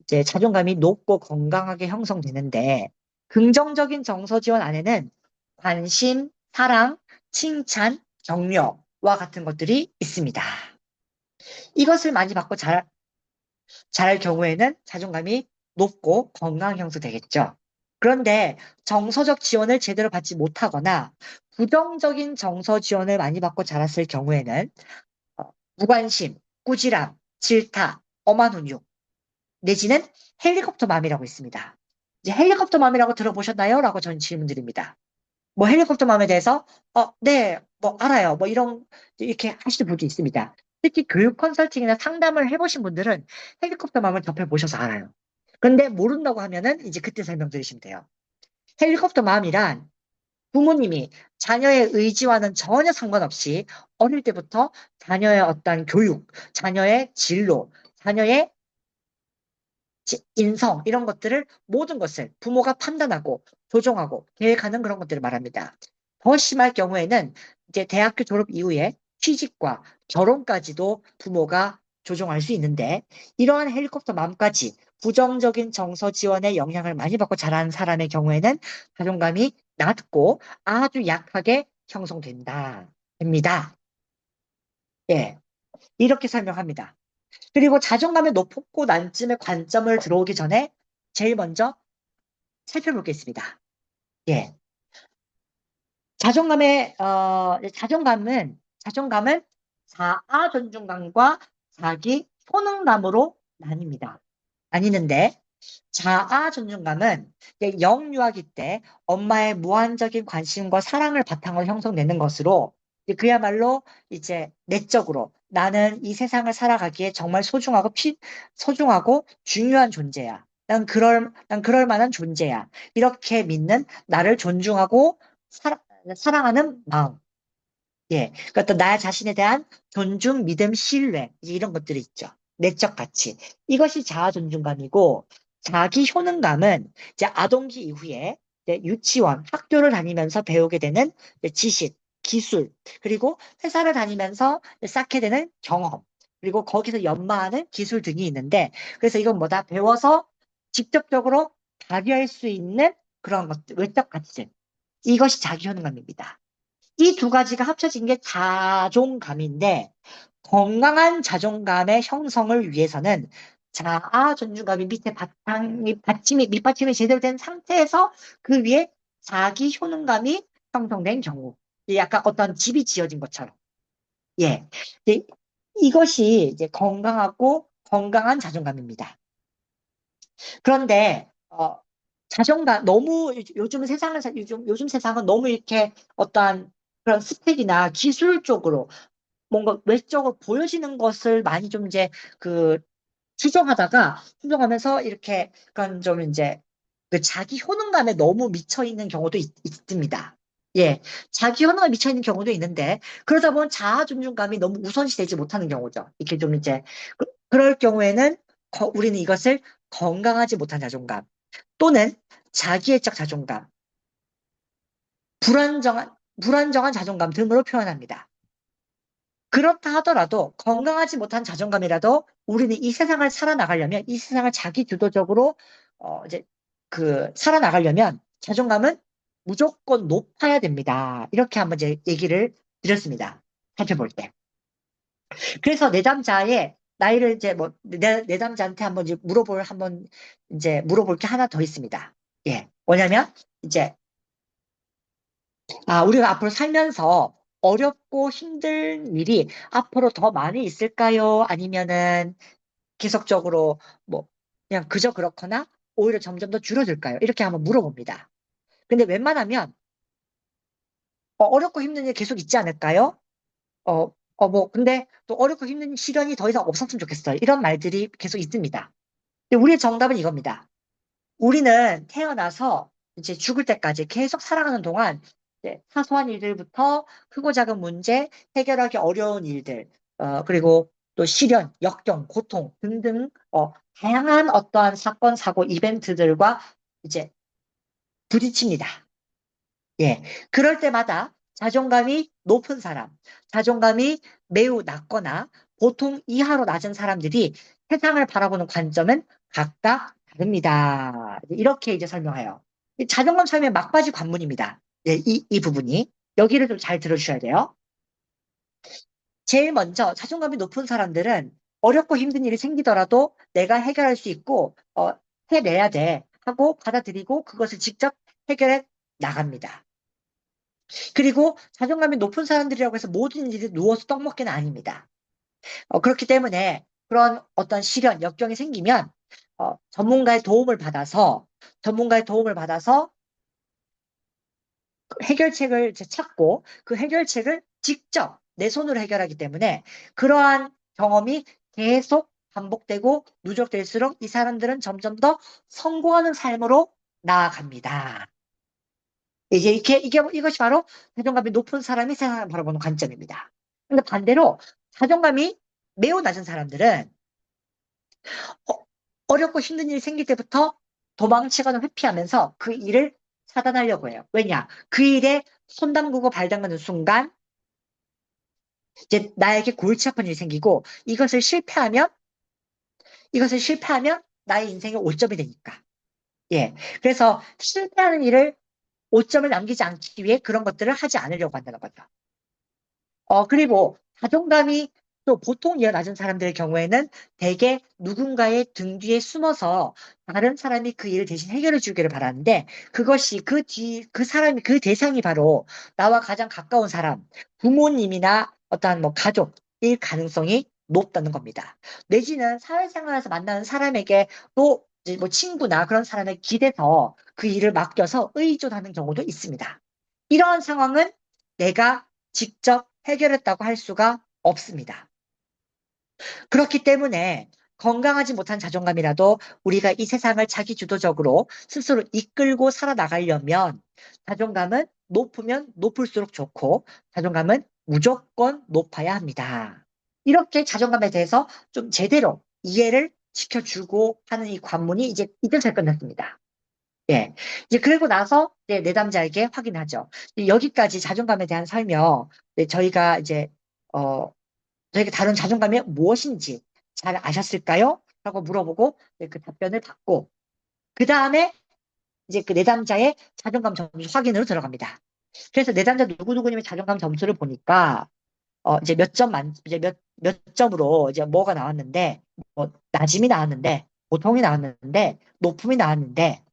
이제 자존감이 높고 건강하게 형성되는데, 긍정적인 정서 지원 안에는 관심, 사랑, 칭찬, 격려와 같은 것들이 있습니다. 이것을 많이 받고 자랄 경우에는 자존감이 높고 건강 형성되겠죠. 그런데 정서적 지원을 제대로 받지 못하거나 부정적인 정서 지원을 많이 받고 자랐을 경우에는 무관심, 꾸지람, 질타, 엄한 훈육, 내지는 헬리콥터 맘이라고 있습니다. 이제 헬리콥터 맘이라고 들어보셨나요? 라고 저는 질문드립니다. 뭐 헬리콥터 맘에 대해서 네, 뭐 알아요. 뭐 이렇게 하시는 분도 있습니다. 특히 교육 컨설팅이나 상담을 해보신 분들은 헬리콥터 맘을 접해보셔서 알아요. 그런데 모른다고 하면은 이제 그때 설명드리시면 돼요. 헬리콥터 맘이란 부모님이 자녀의 의지와는 전혀 상관없이 어릴 때부터 자녀의 어떤 교육, 자녀의 진로, 자녀의 인성 이런 것들을 모든 것을 부모가 판단하고 조정하고 계획하는 그런 것들을 말합니다. 더 심할 경우에는 이제 대학교 졸업 이후에 취직과 결혼까지도 부모가 조정할 수 있는데 이러한 헬리콥터 맘까지 부정적인 정서 지원에 영향을 많이 받고 자란 사람의 경우에는 자존감이 낮고 아주 약하게 형성된다. 됩니다. 예. 이렇게 설명합니다. 그리고 자존감의 높고 낮음의 관점을 들어오기 전에 제일 먼저 살펴보겠습니다. 예. 자존감은 자아 존중감과 자기 효능감으로 나뉘는데, 자아 존중감은 이제 영유아기 때 엄마의 무한적인 관심과 사랑을 바탕으로 형성되는 것으로 그야말로 이제 내적으로 나는 이 세상을 살아가기에 정말 소중하고 중요한 존재야. 난 그럴 만한 존재야. 이렇게 믿는 나를 존중하고 사랑하는 마음. 예. 그러니까 또 나 자신에 대한 존중, 믿음, 신뢰, 이제 이런 것들이 있죠. 내적 가치. 이것이 자아 존중감이고, 자기 효능감은 이제 아동기 이후에 이제 유치원, 학교를 다니면서 배우게 되는 이제 지식, 기술, 그리고 회사를 다니면서 쌓게 되는 경험, 그리고 거기서 연마하는 기술 등이 있는데, 그래서 이건 뭐다? 배워서 직접적으로 발휘할 수 있는 그런 것들, 외적 가치들. 이것이 자기 효능감입니다. 이 두 가지가 합쳐진 게 자존감인데, 건강한 자존감의 형성을 위해서는 자아 존중감이 밑에 밑받침이 제대로 된 상태에서 그 위에 자기 효능감이 형성된 경우. 약간 어떤 집이 지어진 것처럼. 예. 이제 이것이 이제 건강하고 건강한 자존감입니다. 그런데, 자존감, 너무 요즘 세상은 너무 이렇게 어떠한 그런 스펙이나 기술 쪽으로 뭔가 외적으로 보여지는 것을 많이 좀 이제 그 추정하면서 이렇게 약간 좀 이제 그 자기 효능감에 너무 미쳐 있는 경우도 있습니다. 예. 자기 효능감에 미쳐 있는 경우도 있는데 그러다 보면 자아 존중감이 너무 우선시 되지 못하는 경우죠. 이렇게 좀 이제 그럴 경우에는 우리는 이것을 건강하지 못한 자존감 또는 자기애적 자존감, 불안정한 자존감 등으로 표현합니다. 그렇다 하더라도 건강하지 못한 자존감이라도 우리는 이 세상을 살아나가려면 이 세상을 자기 주도적으로 이제 그 살아나가려면 자존감은 무조건 높아야 됩니다. 이렇게 한번 이제 얘기를 드렸습니다. 살펴볼 때. 그래서 내담자의 나이를 이제 뭐 내담자한테 한번 이제 물어볼 게 하나 더 있습니다. 예. 뭐냐면 이제 우리가 앞으로 살면서 어렵고 힘든 일이 앞으로 더 많이 있을까요? 아니면은 계속적으로 뭐 그냥 그저 그렇거나 오히려 점점 더 줄어들까요? 이렇게 한번 물어봅니다. 근데 웬만하면 어렵고 힘든 일 계속 있지 않을까요? 근데 또 어렵고 힘든 시련이 더 이상 없었으면 좋겠어요. 이런 말들이 계속 있습니다. 근데 우리의 정답은 이겁니다. 우리는 태어나서 이제 죽을 때까지 계속 살아가는 동안 이제 사소한 일들부터 크고 작은 문제, 해결하기 어려운 일들, 그리고 또 시련, 역경, 고통 등등, 다양한 어떠한 사건, 사고, 이벤트들과 이제 부딪힙니다. 예. 그럴 때마다 자존감이 높은 사람, 자존감이 매우 낮거나 보통 이하로 낮은 사람들이 세상을 바라보는 관점은 각각 다릅니다. 이렇게 이제 설명해요. 이 자존감 설명 막바지 관문입니다. 예, 이 부분이. 여기를 좀 잘 들어주셔야 돼요. 제일 먼저 자존감이 높은 사람들은 어렵고 힘든 일이 생기더라도 내가 해결할 수 있고, 해내야 돼 하고 받아들이고 그것을 직접 해결해 나갑니다. 그리고 자존감이 높은 사람들이라고 해서 모든 일이 누워서 떡 먹기는 아닙니다. 그렇기 때문에 그런 어떤 시련, 역경이 생기면 전문가의 도움을 받아서 해결책을 이제 찾고 그 해결책을 직접 내 손으로 해결하기 때문에 그러한 경험이 계속 반복되고 누적될수록 이 사람들은 점점 더 성공하는 삶으로 나아갑니다. 이것이 바로 자존감이 높은 사람이 세상을 바라보는 관점입니다. 근데 반대로 자존감이 매우 낮은 사람들은 어, 어렵고 힘든 일이 생길 때부터 도망치거나 회피하면서 그 일을 차단하려고 해요. 왜냐? 그 일에 손 담그고 발 담그는 순간 이제 나에게 골치 아픈 일이 생기고 이것을 실패하면 나의 인생의 오점이 되니까. 예. 그래서 실패하는 일을 오점을 남기지 않기 위해 그런 것들을 하지 않으려고 한다는 거죠. 그리고 자존감이 또 보통 낮은 사람들의 경우에는 대개 누군가의 등 뒤에 숨어서 다른 사람이 그 일을 대신 해결해 주기를 바라는데 그것이 그 대상이 바로 나와 가장 가까운 사람, 부모님이나 어떠한 뭐 가족일 가능성이 높다는 겁니다. 내지는 사회생활에서 만나는 사람에게 또 이제 뭐 친구나 그런 사람에 기대서 그 일을 맡겨서 의존하는 경우도 있습니다. 이러한 상황은 내가 직접 해결했다고 할 수가 없습니다. 그렇기 때문에 건강하지 못한 자존감이라도 우리가 이 세상을 자기 주도적으로 스스로 이끌고 살아나가려면 자존감은 높으면 높을수록 좋고 자존감은 무조건 높아야 합니다. 이렇게 자존감에 대해서 좀 제대로 이해를 시켜주고 하는 이 관문이 이제 잘 끝났습니다. 예. 이제 그리고 나서 이제 내담자에게 확인하죠. 여기까지 자존감에 대한 설명, 네, 저희가 이제, 어, 저희가 다룬 자존감이 무엇인지 잘 아셨을까요? 라고 물어보고 네, 그 답변을 받고, 그 다음에 이제 그 내담자의 자존감 점수 확인으로 들어갑니다. 그래서 내담자 누구누구님의 자존감 점수를 보니까, 이제 이제 몇 점으로 이제 뭐가 나왔는데, 뭐, 낮음이 나왔는데, 보통이 나왔는데, 높음이 나왔는데,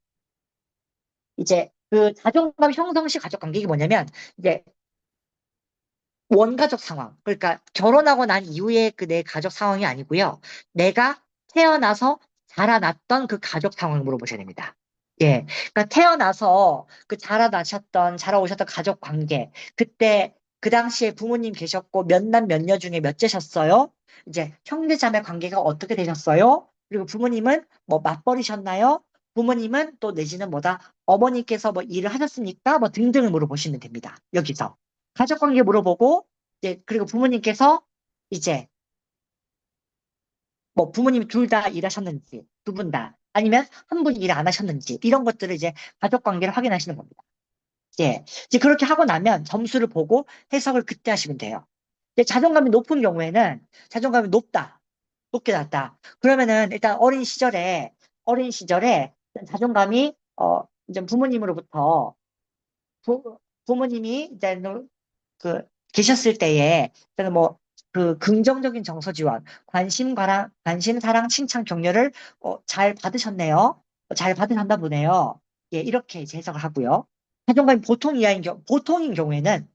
이제 그 자존감 형성 시 가족 관계가 뭐냐면, 이제 원가족 상황. 그러니까 결혼하고 난 이후에 그 내 가족 상황이 아니고요. 내가 태어나서 자라났던 그 가족 상황을 물어보셔야 됩니다. 예. 그러니까 태어나서 그 자라오셨던 가족 관계. 그때 그 당시에 부모님 계셨고 몇 남 몇 녀 중에 몇째셨어요? 이제 형제 자매 관계가 어떻게 되셨어요? 그리고 부모님은 뭐 맞벌이셨나요? 부모님은 또 내지는 뭐다? 어머니께서 뭐 일을 하셨습니까? 뭐 등등을 물어보시면 됩니다. 여기서. 가족 관계 물어보고, 이제, 그리고 부모님께서 이제, 뭐 부모님이 둘 다 일하셨는지, 두 분 다, 아니면 한 분이 일 안 하셨는지, 이런 것들을 이제 가족 관계를 확인하시는 겁니다. 예. 이제 그렇게 하고 나면 점수를 보고 해석을 그때 하시면 돼요. 이제 자존감이 높은 경우에는 자존감이 높다, 높게 났다. 그러면은 일단 어린 시절에 자존감이, 이제 부모님으로부터 부모님이 이제 그 계셨을 때에 저는 뭐 그 긍정적인 정서 지원, 관심, 사랑, 칭찬, 격려를 잘 받으셨네요. 잘 받으셨나 보네요. 예, 이렇게 이제 해석을 하고요. 자존감이 보통인 경우에는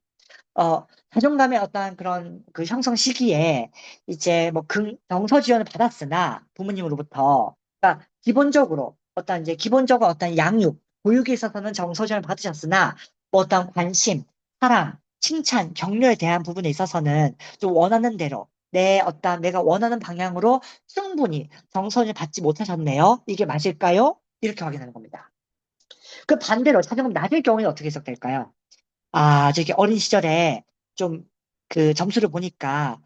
자존감의 어떤 그런 그 형성 시기에 이제 뭐 정서 지원을 받았으나 부모님으로부터 그러니까 기본적으로 어떤 양육, 교육에 있어서는 정서 지원을 받으셨으나 뭐 어떤 관심, 사랑, 칭찬, 격려에 대한 부분에 있어서는 좀 원하는 대로 내가 원하는 방향으로 충분히 정서 지원을 받지 못하셨네요. 이게 맞을까요? 이렇게 확인하는 겁니다. 그 반대로 자존감 낮을 경우에는 어떻게 해석될까요? 아, 저기 어린 시절에 좀 그 점수를 보니까,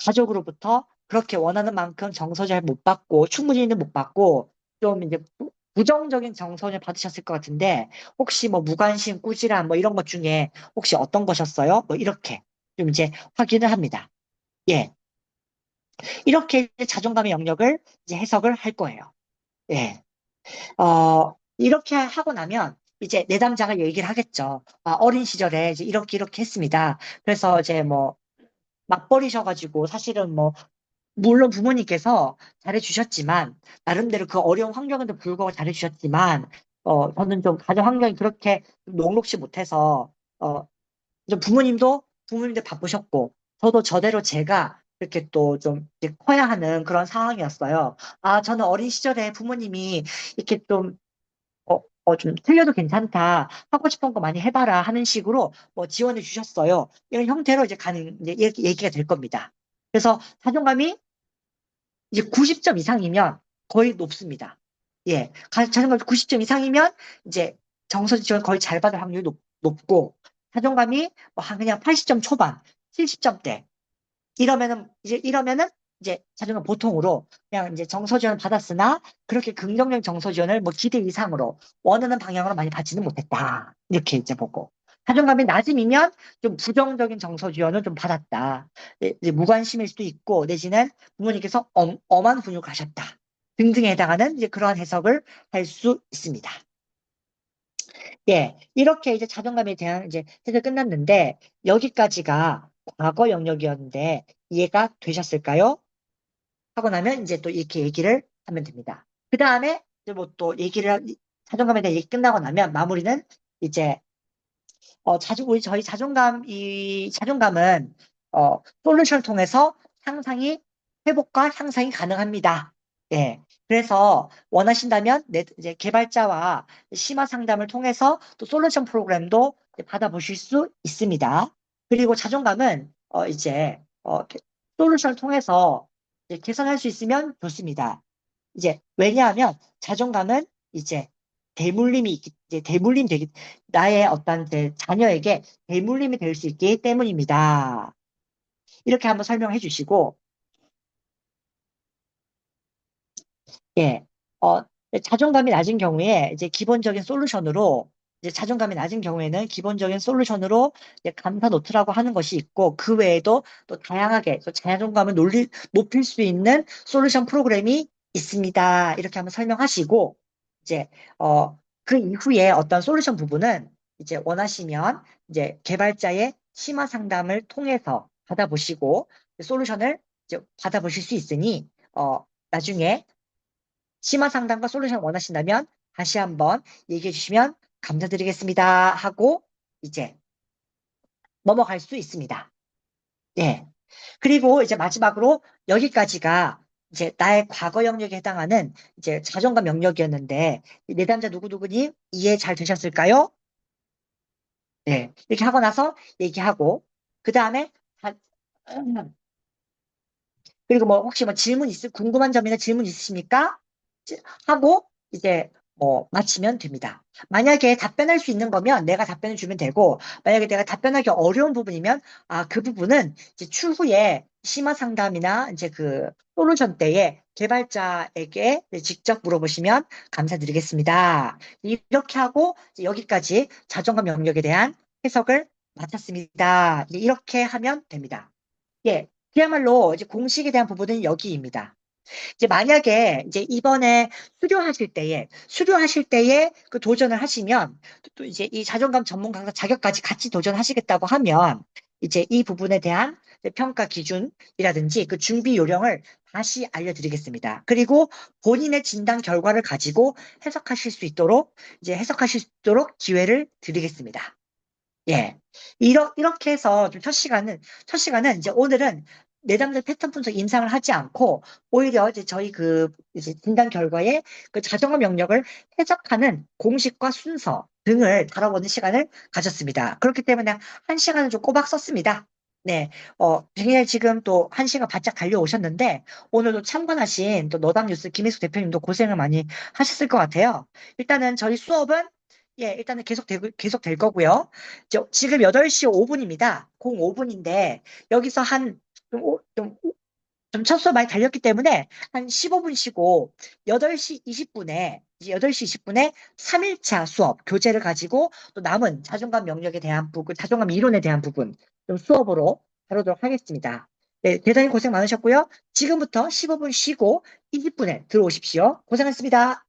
가족으로부터 그렇게 원하는 만큼 정서를 못 받고, 충분히는 못 받고, 좀 이제 부정적인 정서를 받으셨을 것 같은데, 혹시 뭐 무관심, 꾸지람 뭐 이런 것 중에 혹시 어떤 것이었어요? 뭐 이렇게 좀 이제 확인을 합니다. 예. 이렇게 자존감의 영역을 이제 해석을 할 거예요. 예. 이렇게 하고 나면 이제 내담자가 얘기를 하겠죠. 아, 어린 시절에 이제 이렇게 했습니다. 그래서 이제 뭐 맞벌이셔가지고 사실은 뭐 물론 부모님께서 잘해주셨지만 나름대로 그 어려운 환경에도 불구하고 잘해주셨지만 저는 좀 가정 환경이 그렇게 녹록지 못해서 좀 부모님도 바쁘셨고 저도 저대로 제가 이렇게 또 좀 커야 하는 그런 상황이었어요. 아, 저는 어린 시절에 부모님이 이렇게 좀 틀려도 괜찮다. 하고 싶은 거 많이 해봐라. 하는 식으로 뭐 지원해 주셨어요. 이런 형태로 이제 이제 얘기가 될 겁니다. 그래서 자존감이 이제 90점 이상이면 거의 높습니다. 예. 자존감이 90점 이상이면 이제 정서 지원 거의 잘 받을 확률이 높고, 자존감이 뭐 한 그냥 80점 초반, 70점대, 이러면은 이제 자존감 보통으로 그냥 이제 정서 지원을 받았으나 그렇게 긍정적 정서 지원을 뭐 기대 이상으로 원하는 방향으로 많이 받지는 못했다. 이렇게 이제 보고. 자존감이 낮음이면 좀 부정적인 정서 지원을 좀 받았다. 이제 무관심일 수도 있고 내지는 부모님께서 엄한 훈육을 하셨다. 등등에 해당하는 이제 그러한 해석을 할 수 있습니다. 예, 이렇게 이제 자존감에 대한 이제 해석이 끝났는데 여기까지가 과거 영역이었는데 이해가 되셨을까요? 하고 나면 이제 또 이렇게 얘기를 하면 됩니다. 그 다음에 이제 뭐 또 자존감에 대한 얘기 끝나고 나면 마무리는 이제 저희 자존감은 솔루션을 통해서 회복과 향상이 가능합니다. 예. 그래서 원하신다면 이제 개발자와 심화 상담을 통해서 또 솔루션 프로그램도 이제 받아보실 수 있습니다. 그리고 자존감은 솔루션을 통해서 이제 개선할 수 있으면 좋습니다. 이제 왜냐하면 자존감은 이제 이제 나의 어떤 제 자녀에게 대물림이 될 수 있기 때문입니다. 이렇게 한번 설명해 주시고, 예, 자존감이 낮은 경우에 이제 기본적인 솔루션으로 이제 자존감이 낮은 경우에는 기본적인 솔루션으로 이제 감사 노트라고 하는 것이 있고 그 외에도 또 다양하게 또 자존감을 높일 수 있는 솔루션 프로그램이 있습니다. 이렇게 한번 설명하시고 이제 그 이후에 어떤 솔루션 부분은 이제 원하시면 이제 개발자의 심화 상담을 통해서 받아보시고 솔루션을 이제 받아보실 수 있으니 나중에 심화 상담과 솔루션 원하신다면 다시 한번 얘기해 주시면 감사드리겠습니다 하고 이제 넘어갈 수 있습니다. 예. 그리고 이제 마지막으로 여기까지가 이제 나의 과거 영역에 해당하는 이제 자존감 영역이었는데 이 내담자 누구누구님 이해 잘 되셨을까요? 네. 이렇게 하고 나서 얘기하고 그 다음에 그리고 뭐 혹시 뭐 궁금한 점이나 질문 있으십니까? 하고 이제 마치면 됩니다. 만약에 답변할 수 있는 거면 내가 답변을 주면 되고 만약에 내가 답변하기 어려운 부분이면 그 부분은 이제 추후에 심화 상담이나 이제 그 솔루션 때에 개발자에게 직접 물어보시면 감사드리겠습니다. 이렇게 하고 이제 여기까지 자존감 영역에 대한 해석을 마쳤습니다. 이렇게 하면 됩니다. 예, 그야말로 이제 공식에 대한 부분은 여기입니다. 이제 만약에 이제 이번에 수료하실 때에 그 도전을 하시면 또 이제 이 자존감 전문 강사 자격까지 같이 도전하시겠다고 하면 이제 이 부분에 대한 이제 평가 기준이라든지 그 준비 요령을 다시 알려드리겠습니다. 그리고 본인의 진단 결과를 가지고 해석하실 수 있도록 기회를 드리겠습니다. 예. 이렇게 해서 좀 첫 시간은 이제 오늘은 내담자 패턴 분석 임상을 하지 않고 오히려 이제 저희 이제 진단 결과에 그 자존감 영역을 해석하는 공식과 순서 등을 다뤄보는 시간을 가졌습니다. 그렇기 때문에 한 시간을 좀 꼬박 썼습니다. 네. 굉장히 지금 또 한 시간 바짝 달려오셨는데 오늘도 참관하신 또 너담뉴스 김혜숙 대표님도 고생을 많이 하셨을 것 같아요. 일단은 저희 수업은 일단은 계속 될 거고요. 지금 8시 5분입니다. 05분인데, 여기서 첫 수업 많이 달렸기 때문에, 한 15분 쉬고, 8시 20분에, 이제 8시 20분에 3일차 수업, 교재를 가지고, 또 남은 자존감 영역에 대한 부분, 자존감 이론에 대한 부분, 좀 수업으로 다루도록 하겠습니다. 네, 대단히 고생 많으셨고요. 지금부터 15분 쉬고, 20분에 들어오십시오. 고생하셨습니다.